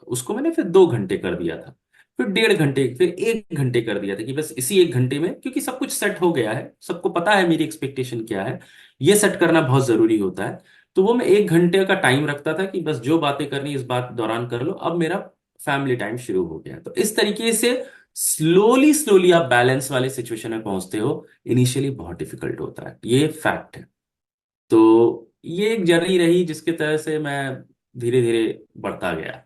उसको मैंने फिर 2 घंटे कर दिया था, फिर 1.5 घंटे, फिर 1 घंटे कर दिया था कि बस इसी 1 घंटे में, क्योंकि सब कुछ सेट हो गया है, सबको पता है मेरी एक्सपेक्टेशन क्या है। ये सेट करना बहुत जरूरी होता है। तो वो मैं 1 घंटे का टाइम रखता था कि बस जो बातें करनी इस बात दौरान कर लो। अब मेरा फैमिली टाइम शुरू हो गया। तो इस तरीके से स्लोली स्लोली आप बैलेंस वाले सिचुएशन में पहुंचते हो। इनिशियली बहुत डिफिकल्ट होता है, ये फैक्ट है। तो ये एक जर्नी रही जिसके तरह से मैं धीरे धीरे बढ़ता गया।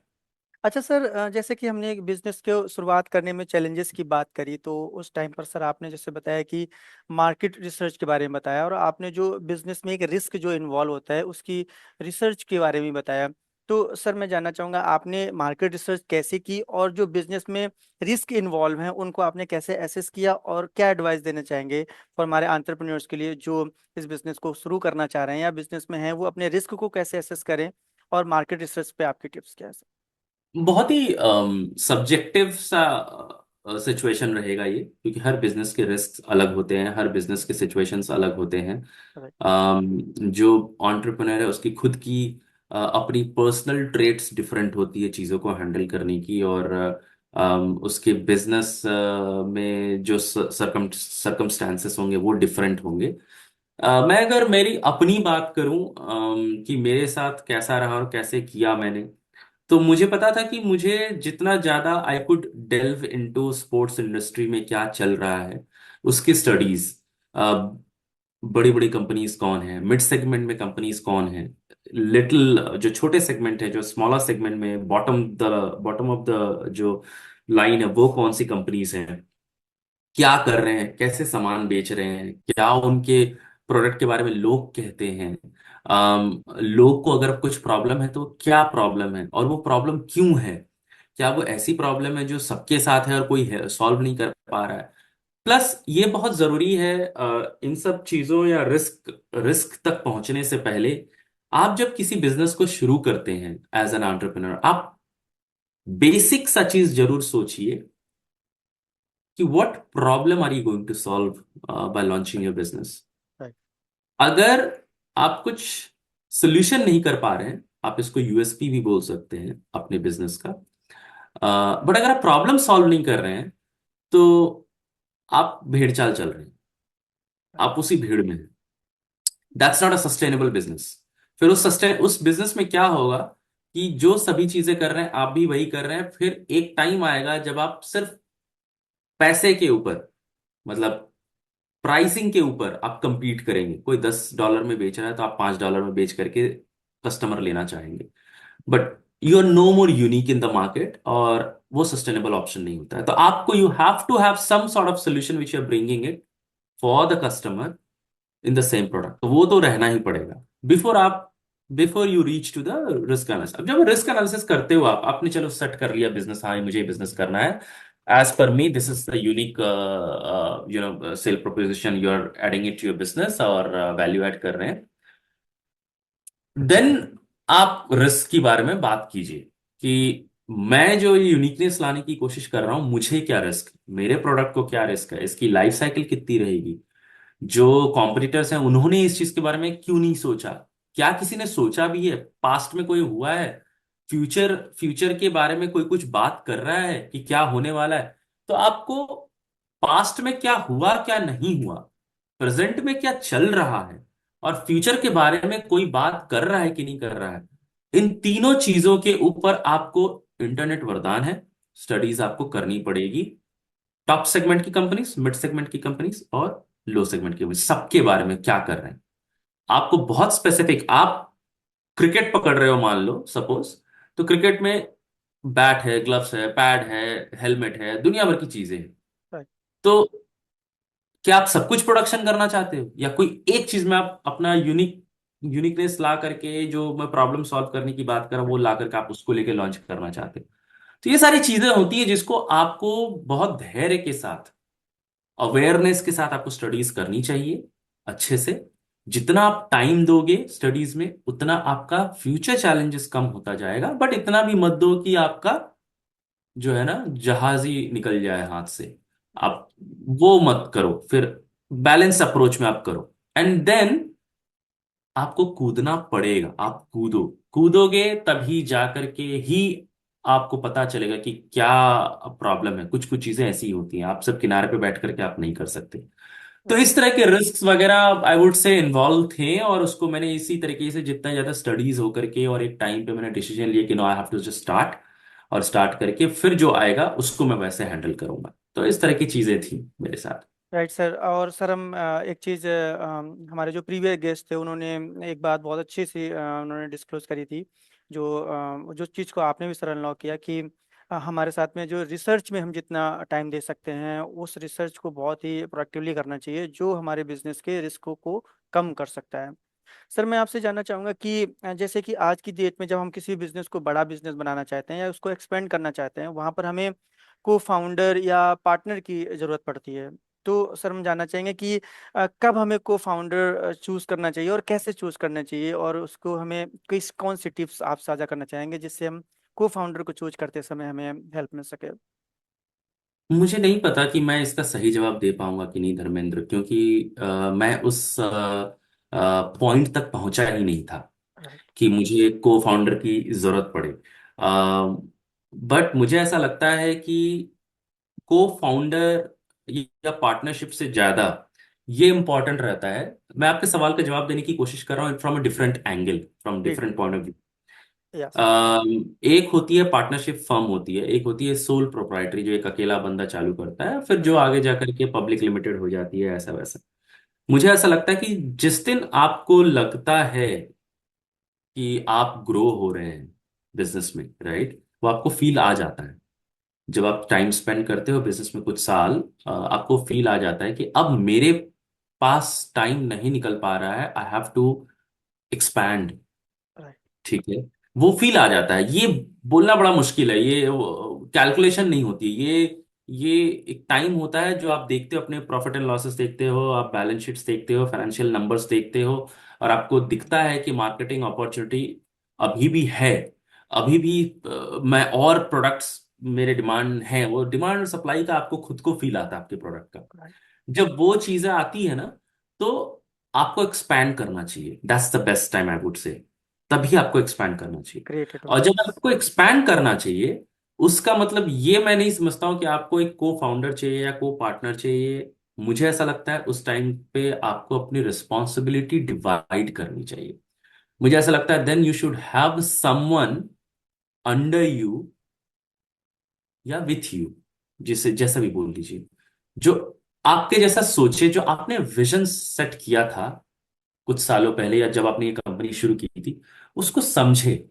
अच्छा सर, जैसे कि हमने एक बिजनेस को शुरुआत करने में चैलेंजेस की बात करी, तो उस टाइम पर सर आपने जैसे बताया कि मार्केट रिसर्च के बारे में बताया, और आपने जो बिजनेस में एक रिस्क जो इन्वॉल्व होता है उसकी रिसर्च के बारे में बताया। तो सर मैं जानना चाहूँगा आपने मार्केट रिसर्च कैसे की, और जो बिजनेस में रिस्क इन्वॉल्व हैं उनको आपने कैसे एसेस किया, और क्या एडवाइस देना चाहेंगे फॉर हमारे एंटरप्रेन्योर्स के लिए जो इस बिजनेस को शुरू करना चाह रहे हैं या बिजनेस में हैं, वो अपने रिस्क को कैसे एसेस करें, और मार्केट रिसर्च पे आपके टिप्स क्या है सर? बहुत ही सब्जेक्टिव सा सिचुएशन रहेगा ये, क्योंकि हर बिजनेस के रिस्क अलग होते हैं, हर बिजनेस के सिचुएशंस अलग होते हैं। जो एंटरप्रेन्योर है उसकी खुद की अपनी पर्सनल ट्रेट्स डिफरेंट होती है चीज़ों को हैंडल करने की। और उसके बिजनेस में जो सरकमस्टांसेस होंगे वो डिफरेंट होंगे। मैं अगर मेरी अपनी बात करूं कि मेरे साथ कैसा रहा और कैसे किया मैंने, तो मुझे पता था कि मुझे जितना ज्यादा I could delve into sports industry में क्या चल रहा है, उसकी स्टडीज, बड़ी बड़ी कंपनीज कौन है, मिड सेगमेंट में कंपनीज कौन है, लिटिल जो छोटे सेगमेंट है, जो स्मॉलर सेगमेंट में बॉटम ऑफ द जो लाइन है, वो कौन सी कंपनीज हैं, क्या कर रहे हैं, कैसे सामान बेच रहे हैं, क्या उनके प्रोडक्ट के बारे में लोग कहते हैं। लोग को अगर कुछ प्रॉब्लम है तो क्या प्रॉब्लम है और वो प्रॉब्लम क्यों है। क्या वो ऐसी प्रॉब्लम है जो सबके साथ है और कोई सॉल्व नहीं कर पा रहा है। प्लस ये बहुत जरूरी है, इन सब चीजों या रिस्क रिस्क तक पहुंचने से पहले, आप जब किसी बिजनेस को शुरू करते हैं एज एन एंटरप्रेन्योर, आप बेसिक सा चीज जरूर सोचिए कि what problem are you going to solve by launching your business. Right. अगर आप कुछ सोल्यूशन नहीं कर पा रहे हैं, आप इसको यूएसपी भी बोल सकते हैं अपने बिजनेस का, बट अगर आप प्रॉब्लम सॉल्व नहीं कर रहे हैं, तो आप भेड़ चाल चल रहे हैं। आप उसी भीड़ में हैं। That's not a sustainable business. फिर उस बिजनेस में क्या होगा कि जो सभी चीजें कर रहे हैं आप भी वही कर रहे हैं, फिर एक टाइम आएगा जब आप सिर्फ पैसे के ऊपर, मतलब प्राइसिंग के ऊपर आप compete करेंगे। कोई $10 में बेच रहा है तो आप $5 में बेच करके कस्टमर लेना चाहेंगे, but you are no more unique in the market, और वो सस्टेनेबल ऑप्शन नहीं होता है। तो आपको you have to have some sort of solution which you are bringing it for the customer in the same product. तो वो तो रहना ही पड़ेगा before you reach to the risk analysis. अब जब रिस्क एनालिसिस करते हो आपने चलो सेट कर लिया बिजनेस, हाँ मुझे बिजनेस करना है, as per me this is the unique sell proposition you are adding it to your business, और वैल्यू ऐड कर रहे हैं। देन आप रिस्क के बारे में बात कीजिए कि मैं जो यूनिकनेस लाने की कोशिश कर रहा हूं, मुझे क्या रिस्क, मेरे प्रोडक्ट को क्या रिस्क है, इसकी लाइफ साइकिल कितनी रहेगी, जो कॉम्पिटिटर्स हैं उन्होंने इस चीज के बारे में क्यों नहीं सोचा, क्या किसी ने सोचा भी है, पास्ट में कोई हुआ है, फ्यूचर फ्यूचर के बारे में कोई कुछ बात कर रहा है कि क्या होने वाला है। तो आपको पास्ट में क्या हुआ क्या नहीं हुआ, प्रेजेंट में क्या चल रहा है, और फ्यूचर के बारे में कोई बात कर रहा है कि नहीं कर रहा है, इन तीनों चीजों के ऊपर आपको इंटरनेट वरदान है, स्टडीज आपको करनी पड़ेगी। टॉप सेगमेंट की कंपनीज, मिड सेगमेंट की कंपनीज और लो सेगमेंट की कंपनीज, सबके बारे में क्या कर रहे हैं। आपको बहुत स्पेसिफिक, आप क्रिकेट पकड़ रहे हो मान लो सपोज, तो क्रिकेट में बैट है, ग्लव्स है, पैड है, हेलमेट है, दुनिया भर की चीजें हैं। राइट। तो क्या आप सब कुछ प्रोडक्शन करना चाहते हो, या कोई एक चीज में आप अपना यूनिकनेस ला करके, जो मैं प्रॉब्लम सॉल्व करने की बात कर रहा हूं वो ला करके आप उसको लेके लॉन्च करना चाहते हो। तो ये सारी चीजें होती है जिसको आपको बहुत धैर्य के साथ, अवेयरनेस के साथ आपको स्टडीज करनी चाहिए अच्छे से। जितना आप टाइम दोगे स्टडीज में उतना आपका फ्यूचर चैलेंजेस कम होता जाएगा, बट इतना भी मत दो कि आपका जो है ना जहाज ही निकल जाए हाथ से। आप वो मत करो, फिर बैलेंस अप्रोच में आप करो, एंड देन आपको कूदना पड़ेगा। आप कूदोगे तभी जाकर के ही आपको पता चलेगा कि क्या प्रॉब्लम है। कुछ कुछ चीजें ऐसी होती हैं, आप सब किनारे पे बैठ करके आप नहीं कर सकते। तो राइट। इस तरह के रिस्क वगैरह आई वुड से इन्वॉल्व थे, और उसको मैंने इसी तरीके से जितना ज्यादा स्टडीज हो करके और एक टाइम पे मैंने डिसीजन लिया कि no I have to just start, और स्टार्ट करके फिर जो आएगा उसको मैं वैसे हैंडल करूंगा। तो इस तरह की चीजें थी मेरे साथ। Right sir. और सर हम एक चीज़, हमारे जो प्रीवियस गेस्ट थे उन्होंने एक बात बहुत अच्छी सी उन्होंने डिस्क्लोज करी थी, जो चीज़ को आपने भी सर अनलॉक किया कि हमारे साथ में जो रिसर्च में हम जितना टाइम दे सकते हैं उस रिसर्च को बहुत ही प्रोएक्टिवली करना चाहिए, जो हमारे बिजनेस के रिस्कों को कम कर सकता है। सर मैं आपसे जानना चाहूँगा कि जैसे कि आज की डेट में जब हम किसी बिजनेस को बड़ा बिजनेस बनाना चाहते हैं या उसको एक्सपेंड करना चाहते हैं, वहाँ पर हमें को फाउंडर या पार्टनर की ज़रूरत पड़ती है। तो सर हम जानना चाहेंगे कि कब हमें को फाउंडर चूज करना चाहिए और कैसे चूज करना चाहिए, और उसको हमें किस कौन सी टिप्स आप साझा करना चाहेंगे जिससे हम को फाउंडर को चूज करते समय हमें हेल्प मिल सके। मुझे नहीं पता कि मैं इसका सही जवाब दे पाऊंगा कि नहीं धर्मेंद्र, क्योंकि मैं उस पॉइंट तक पहुंचा ही नहीं था राइट। कि मुझे को फाउंडर की जरूरत पड़े। बट मुझे ऐसा लगता है कि को फाउंडर या पार्टनरशिप से ज्यादा ये इंपॉर्टेंट रहता है। मैं आपके सवाल का जवाब देने की कोशिश कर रहा हूँ from a different angle, from जी जी। Different point of view. Yeah sir. एक होती है पार्टनरशिप फर्म होती है, एक होती है सोल प्रोप्राइटरी जो एक अकेला बंदा चालू करता है, फिर जो राइट। आगे जाकर के पब्लिक लिमिटेड हो जाती है, ऐसा वैसा। मुझे ऐसा लगता है कि जिस दिन आपको लगता है कि आप ग्रो हो रहे हैं बिजनेस में, राइट, वो आपको फील आ जाता है। जब आप टाइम स्पेंड करते हो बिजनेस में कुछ साल, आपको फील आ जाता है कि अब मेरे पास टाइम नहीं निकल पा रहा है, I have to expand. Right. ठीक है, वो फील आ जाता है। ये बोलना बड़ा मुश्किल है, ये कैलकुलेशन नहीं होती, ये एक टाइम होता है जो आप देखते हो, अपने प्रॉफिट एंड लॉसेस देखते हो, आप बैलेंस शीट्स देखते हो, फाइनेंशियल नंबर्स देखते हो, और आपको दिखता है कि मार्केटिंग अपॉर्चुनिटी अभी भी है, अभी भी मैं और प्रोडक्ट्स मेरे डिमांड है, वो डिमांड और सप्लाई का आपको खुद को फील आता है आपके प्रोडक्ट का। राइट। जब वो चीजें आती है ना, तो आपको एक्सपैंड करना चाहिए। That's the best time I would say. तभी आपको एक्सपैंड करना चाहिए। क्रिएटेड और जब ओपिनियंस। आपको एक्सपैंड करना चाहिए, उसका मतलब ये मैं नहीं समझता हूं कि आपको एक को फाउंडर चाहिए या को पार्टनर चाहिए। मुझे ऐसा लगता है उस टाइम पे आपको अपनी रिस्पॉन्सिबिलिटी डिवाइड करनी चाहिए। मुझे ऐसा लगता है then you should have someone under you या विथ यू, जिसे जैसा भी बोल लीजिए, जो आपके जैसा सोचे, जो आपने विजन सेट किया था कुछ सालों पहले या जब आपने ये कंपनी शुरू की थी, उसको समझे,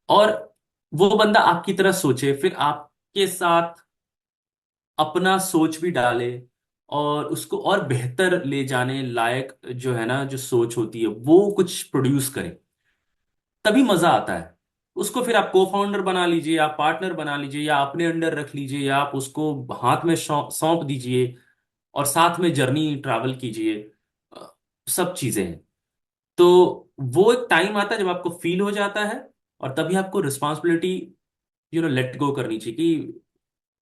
और वो बंदा आपकी तरह सोचे, फिर आपके साथ अपना सोच भी डाले, और उसको और बेहतर ले जाने लायक जो है ना, जो सोच होती है वो कुछ प्रोड्यूस करे, तभी मजा आता है। उसको फिर आप को फाउंडर बना लीजिए, आप पार्टनर बना लीजिए, या अपने अंडर रख लीजिए, या आप उसको हाथ में सौंप दीजिए और साथ में जर्नी ट्रैवल कीजिए। अ, सब चीजें हैं। तो वो एक टाइम आता है जब आपको फील हो जाता है, और तभी आपको रिस्पॉन्सिबिलिटी लेट गो करनी चाहिए कि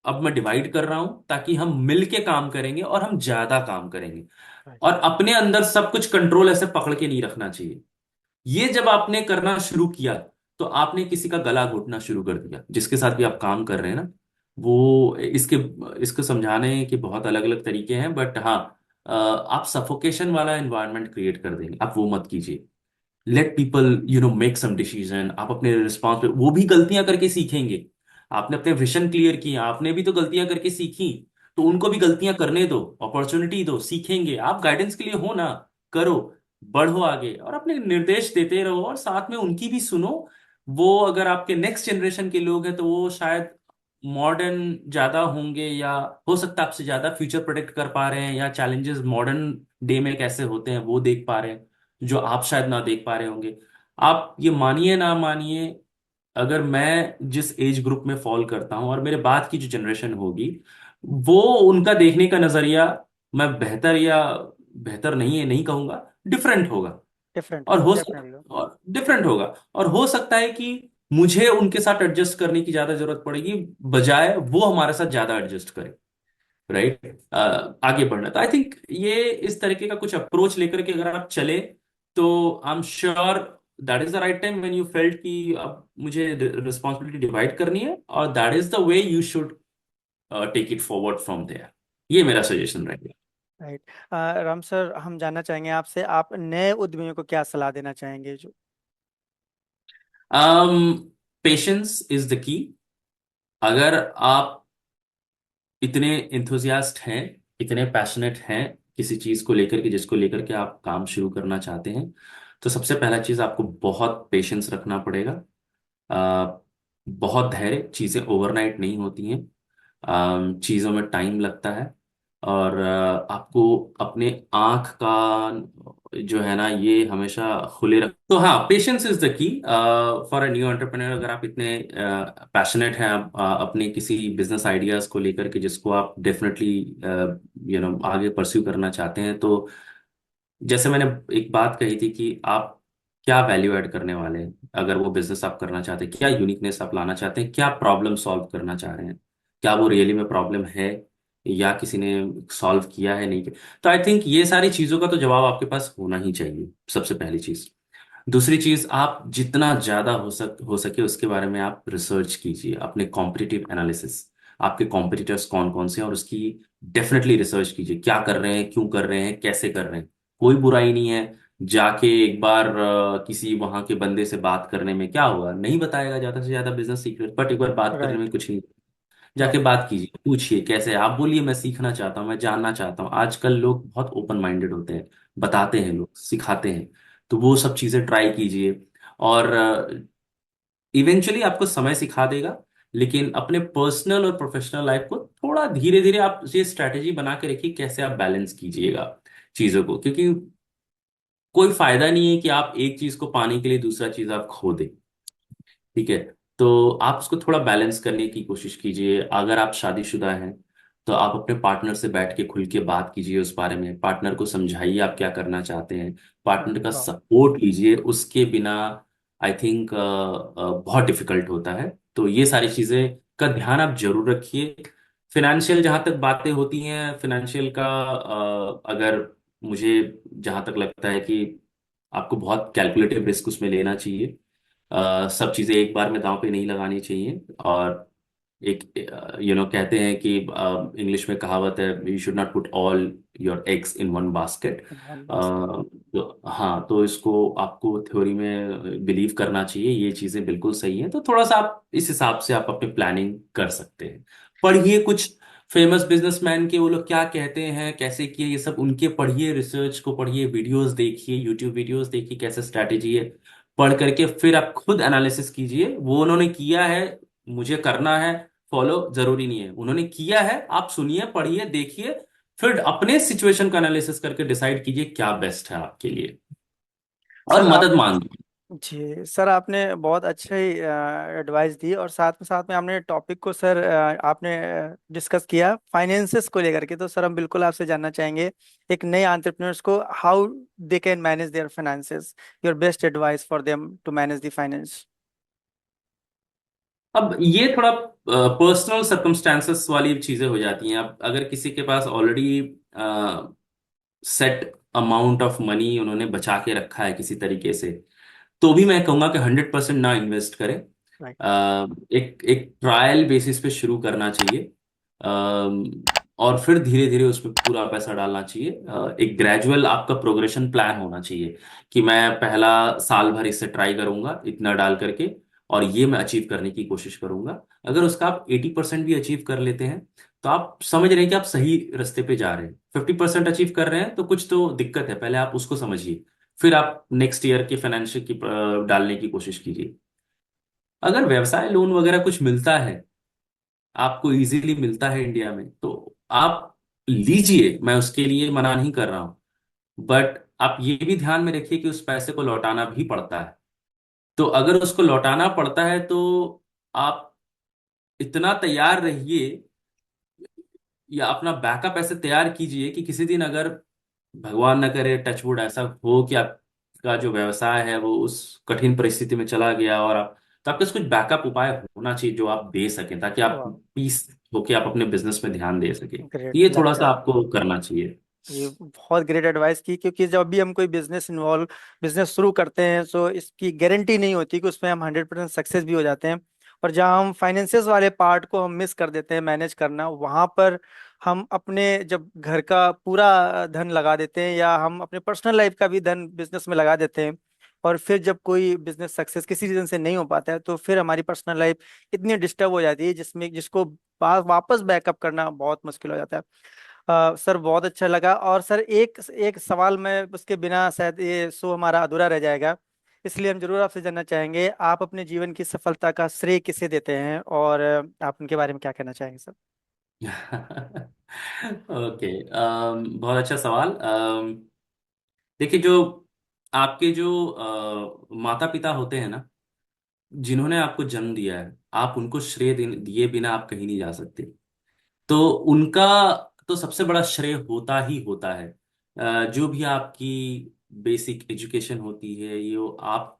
अब मैं डिवाइड कर रहा हूं, ताकि हम मिल के काम करेंगे और हम ज्यादा काम करेंगे। राइट। और अपने अंदर सब कुछ कंट्रोल ऐसे पकड़ के नहीं रखना चाहिए। ये जब आपने करना शुरू किया, तो आपने किसी का गला घोटना शुरू कर दिया, जिसके साथ भी आप काम कर रहे हैं ना। वो इसके इसको समझाने के बहुत अलग अलग तरीके हैं, बट हाँ, आप सफोकेशन वाला एनवायरनमेंट क्रिएट कर देंगे, आप वो मत कीजिए। Let people make some decision. आप अपने रिस्पॉन्स पे, वो भी गलतियां करके सीखेंगे। आपने अपने विजन क्लियर किया, आपने भी तो गलतियां करके सीखी, तो उनको भी गलतियां करने दो, अपॉर्चुनिटी दो, सीखेंगे। आप गाइडेंस के लिए हो ना, करो, बढ़ो आगे, और अपने निर्देश देते रहो, और साथ में उनकी भी सुनो। वो अगर आपके नेक्स्ट जनरेशन के लोग हैं, तो वो शायद मॉडर्न ज्यादा होंगे, या हो सकता है आपसे ज्यादा फ्यूचर प्रोटेक्ट कर पा रहे हैं, या चैलेंजेस मॉडर्न डे में कैसे होते हैं वो देख पा रहे हैं, जो आप शायद ना देख पा रहे होंगे। आप ये मानिए ना मानिए, अगर मैं जिस एज ग्रुप में फॉल करता हूं, और मेरे बाद की जो जनरेशन होगी, वो उनका देखने का नजरिया, मैं बेहतर या बेहतर नहीं है नहीं कहूंगा, डिफरेंट होगा। डिफरेंट और होगा हो सक डेफिनेटली। और डिफरेंट होगा, और हो सकता है कि मुझे उनके साथ एडजस्ट करने की ज्यादा जरूरत पड़ेगी, बजाय वो हमारे साथ ज्यादा एडजस्ट करे। राइट। आगे बढ़ना, तो आई थिंक ये इस तरीके का कुछ अप्रोच लेकर के अगर आप चले, तो I am sure that is the right time when you felt कि अब मुझे रिस्पॉन्सिबिलिटी डिवाइड करनी है, और that is the way you should take it forward from there. ये मेरा सजेशन रहेगा। राइट। राम सर, हम जानना चाहेंगे आपसे, आप नए उद्यमियों को क्या सलाह देना चाहेंगे जो। Patience is the key. अगर आप इतने इंथुजियास्ट हैं, इतने पैशनेट हैं किसी चीज को लेकर के, जिसको लेकर के आप काम शुरू करना चाहते हैं, तो सबसे पहला चीज, आपको बहुत पेशेंस रखना पड़ेगा। अ, बहुत धैर्य। चीजें ओवरनाइट नहीं होती हैं। चीजों में टाइम लगता है। और आपको अपने आंख का जो है ना, ये हमेशा खुले रख। तो हाँ, patience is the key for a new entrepreneur. अगर आप इतने पैशनेट हैं, आप अपने किसी बिजनेस आइडियाज को लेकर के, जिसको आप डेफिनेटली आगे परस्यू करना चाहते हैं, तो जैसे मैंने एक बात कही थी कि आप क्या वैल्यू ऐड करने वाले हैं, अगर वो बिजनेस आप करना चाहते हैं, क्या यूनिकनेस आप लाना चाहते हैं, क्या प्रॉब्लम सॉल्व करना चाह रहे हैं, क्या वो रियली में प्रॉब्लम है, या किसी ने सॉल्व किया है, नहीं किया। तो आई थिंक ये सारी चीजों का तो जवाब आपके पास होना ही चाहिए, सबसे पहली चीज। दूसरी चीज, आप जितना ज्यादा हो सके उसके बारे में आप रिसर्च कीजिए, अपने कॉम्पिटिटिव एनालिसिस, आपके कॉम्पिटिटर्स कौन कौन से हैं, और उसकी डेफिनेटली रिसर्च कीजिए, क्या कर रहे हैं, क्यों कर रहे हैं, कैसे कर रहे हैं। कोई बुराई नहीं है। जाके एक बार किसी वहां के बंदे से बात करने में क्या हुआ, नहीं बताएगा ज्यादा से ज्यादा बिजनेस सीक्रेट, बट एक बार बात करने में राइट। कुछ नहीं। जाके राइट। बात कीजिए, पूछिए कैसे है? आप बोलिए मैं सीखना चाहता हूँ, मैं जानना चाहता हूँ। आजकल लोग बहुत ओपन माइंडेड होते हैं, बताते हैं, लोग सिखाते हैं। तो वो सब चीजें ट्राई कीजिए, और इवेंचुअली आपको समय सिखा देगा। लेकिन अपने पर्सनल और प्रोफेशनल लाइफ को थोड़ा धीरे धीरे आप ये स्ट्रैटेजी बना के रखिए, कैसे आप बैलेंस कीजिएगा चीजों को, क्योंकि कोई फायदा नहीं है कि आप एक चीज को पाने के लिए दूसरा चीज आप खो दें। ठीक है। तो आप उसको थोड़ा बैलेंस करने की कोशिश कीजिए। अगर आप शादीशुदा हैं, तो आप अपने पार्टनर से बैठ के खुल के बात कीजिए उस बारे में, पार्टनर को समझाइए आप क्या करना चाहते हैं, पार्टनर का वाह। सपोर्ट लीजिए। उसके बिना आई थिंक बहुत डिफिकल्ट होता है। तो ये सारी चीजें का ध्यान आप जरूर रखिए। फिनेंशियल जहां तक बातें होती हैं, फिनेंशियल का अगर मुझे जहां तक लगता है कि आपको बहुत कैलकुलेटिव रिस्क उसमें लेना चाहिए। सब चीजें एक बार में दांव पे नहीं लगानी चाहिए। और एक कहते हैं कि इंग्लिश में कहावत है, you should not put all your eggs in one basket. One basket. तो हाँ, तो इसको आपको थ्योरी में बिलीव करना चाहिए, ये चीजें बिल्कुल सही हैं। तो थोड़ा सा आप इस हिसाब से आप अपनी प्लानिंग कर सकते हैं। पढ़िए कुछ फेमस बिजनेसमैन के, वो लोग क्या कहते हैं, कैसे किए ये सब, उनके पढ़िए, रिसर्च को पढ़िए, वीडियोस देखिए, यूट्यूब वीडियोस देखिए कैसे स्ट्रैटेजी है। पढ़ करके फिर आप खुद एनालिसिस कीजिए, वो उन्होंने किया है, मुझे करना है फॉलो, जरूरी नहीं है। उन्होंने किया है, आप सुनिए, पढ़िए, देखिए, फिर अपने सिचुएशन का एनालिसिस करके डिसाइड कीजिए क्या बेस्ट है आपके लिए, और सर आप मदद मांगिए। जी सर, आपने बहुत अच्छी एडवाइस दी, और साथ में आपने टॉपिक को सर आपने डिस्कस किया फाइनेंसेस को लेकर के। तो सर हम बिल्कुल आपसे जानना चाहेंगे एक नए एंटरप्रेन्योर्स को how they can manage their finances, your best advice for them to manage the finance. अब ये थोड़ा पर्सनल सर्कमस्टांसेस वाली चीजें हो जाती हैं। अब अगर किसी के पास already set amount of money उन्होंने बचा के रखा है किसी तरीके से, तो भी मैं कहूंगा कि 100% ना इन्वेस्ट करें। राइट। एक एक ट्रायल बेसिस पे शुरू करना चाहिए, और फिर धीरे धीरे उसमें पूरा पैसा डालना चाहिए। एक ग्रेजुअल आपका प्रोग्रेशन प्लान होना चाहिए कि मैं पहला साल भर इससे ट्राई करूंगा इतना डाल करके, और ये मैं अचीव करने की कोशिश करूंगा। अगर उसका आप 80% भी अचीव कर लेते हैं, तो आप समझ रहे हैं कि आप सही रास्ते पे जा रहे हैं। 50% अचीव कर रहे हैं तो कुछ तो दिक्कत है, पहले आप उसको समझिए, फिर आप नेक्स्ट ईयर के फाइनेंशियल की डालने की कोशिश कीजिए। अगर व्यवसाय लोन वगैरह कुछ मिलता है, आपको इजीली मिलता है इंडिया में, तो आप लीजिए, मैं उसके लिए मना नहीं कर रहा हूं। बट आप ये भी ध्यान में रखिए कि उस पैसे को लौटाना भी पड़ता है। तो अगर उसको लौटाना पड़ता है, तो आप इतना तैयार रहिए, या अपना बैकअप ऐसे तैयार कीजिए कि किसी दिन अगर भगवान न करे, टचवुड, ऐसा हो कि आपका जो व्यवसाय है वो उस कठिन परिस्थिति में चला गया, और आप, तो आपके पास कुछ बैकअप उपाय होना चाहिए जो आप दे सकें, ताकि आप वाह, पीस होके आप अपने बिजनेस में ध्यान दे सके। ग्रेट ये थोड़ा सा लगता है। आपको करना चाहिए। ये बहुत ग्रेट एडवाइस की, क्योंकि जब भी हम कोई बिजनेस शुरू करते हैं तो इसकी गारंटी नहीं होती कि उसमें हम 100% सक्सेस भी हो जाते हैं। और जहाँ हम फाइनेंसिस वाले पार्ट को हम मिस कर देते हैं मैनेज करना, वहाँ पर हम अपने जब घर का पूरा धन लगा देते हैं, या हम अपने पर्सनल लाइफ का भी धन बिजनेस में लगा देते हैं, और फिर जब कोई बिजनेस सक्सेस किसी रीजन से नहीं हो पाता है, तो फिर हमारी पर्सनल लाइफ इतनी डिस्टर्ब हो जाती है जिसको वापस बैकअप करना बहुत मुश्किल हो जाता है। सर बहुत अच्छा लगा। और सर एक एक सवाल, मैं उसके बिना शायद ये शो हमारा अधूरा रह जाएगा, इसलिए हम जरूर आपसे जानना चाहेंगे, आप अपने जीवन की सफलता का श्रेय किसे देते हैं, और आप उनके बारे में क्या कहना चाहेंगे सर। ओके, बहुत अच्छा सवाल। देखिए, जो आपके जो माता पिता होते हैं ना, जिन्होंने आपको जन्म दिया है, आप उनको श्रेय दिए बिना आप कहीं नहीं जा सकते। तो उनका तो सबसे बड़ा श्रेय होता ही होता है। जो भी आपकी बेसिक एजुकेशन होती है, ये आप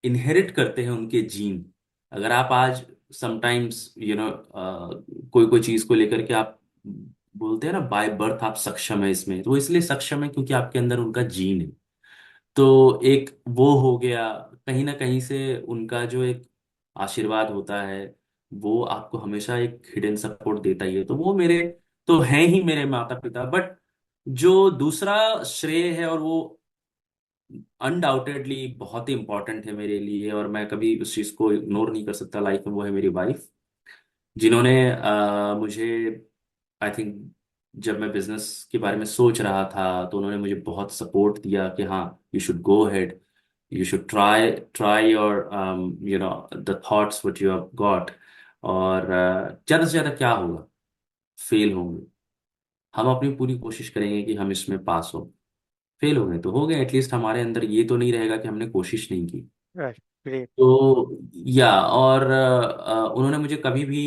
इनहेरिट करते हैं उनके जीन। अगर आप आज समटाइम्स कोई कोई चीज को लेकर के आप बोलते हैं ना, बाय बर्थ आप सक्षम है इसमें, तो वो इसलिए सक्षम है क्योंकि आपके अंदर उनका जीन है। तो एक वो हो गया, कहीं ना कहीं से उनका जो एक आशीर्वाद होता है, वो आपको हमेशा एक हिडन सपोर्ट देता ही है। तो वो मेरे तो हैं ही मेरे माता पिता। बट जो दूसरा श्रेय है, और वो अनडाउटेडली बहुत ही इंपॉर्टेंट है मेरे लिए, और मैं कभी उस चीज को इग्नोर नहीं कर सकता लाइफ में, वो है मेरी वाइफ। जिन्होंने मुझे, आई थिंक, जब मैं बिजनेस के बारे में सोच रहा था, तो उन्होंने मुझे बहुत सपोर्ट दिया कि हाँ, you should go head, you should try try your the thoughts what you have got. और ज्यादा से ज्यादा क्या होगा, फेल होंगे, हम अपनी पूरी कोशिश करेंगे कि हम इसमें पास हो। फेल हो गए तो हो गए, एटलीस्ट हमारे अंदर ये तो नहीं रहेगा कि हमने कोशिश नहीं की। राइट। ग्रेट। तो या, और उन्होंने मुझे कभी भी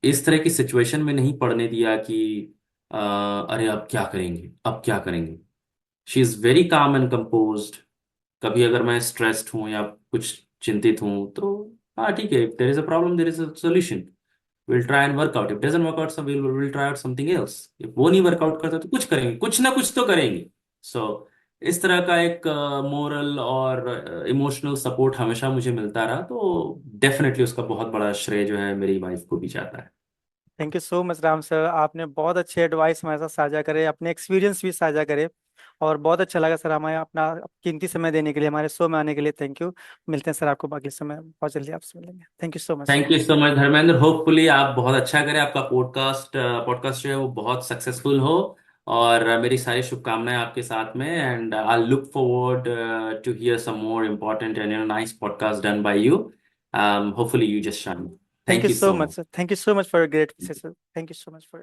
इस तरह की सिचुएशन में नहीं पड़ने दिया कि अरे अब क्या करेंगे, अब क्या करेंगे। She is very calm and composed. कभी अगर मैं स्ट्रेस्ड हूँ या कुछ चिंतित हूँ, तो हाँ ठीक है, if there is a problem there is a solution, will try and work out, if doesn't work out so will try out something else. If वो नहीं वर्कआउट करता तो कुछ करेंगे, कुछ ना कुछ तो करेंगे। सो इस तरह का एक मोरल और इमोशनल सपोर्ट हमेशा मुझे मिलता रहा, तो डेफिनेटली उसका बहुत बड़ा श्रेय जो है मेरी वाइफ को भी जाता है। Thank you so much Ram sir, आपने बहुत अच्छे एडवाइस हमारे साथ साझा करे, अपने एक्सपीरियंस भी साझा करे। और बहुत अच्छा लगा सर हमें अपना कीमती समय देने के लिए, हमारे शो में आने के लिए। Thank you. मिलते हैं सर आपको बाकी समय, बहुत जल्दी आपसे मिलेंगे। Thank you so much sir. Thank you so much Dharmendra, hopefully आप बहुत अच्छा करें, आपका पॉडकास्ट पॉडकास्ट जो है वो बहुत सक्सेसफुल हो। और मेरी सारी शुभकामनाएं आपके साथ में, and I look forward to hear some more important and nice podcast done by you. Hopefully you just shine. Thank you thank you so so much much. Sir, thank you so much for great wishes sir, thank you so much for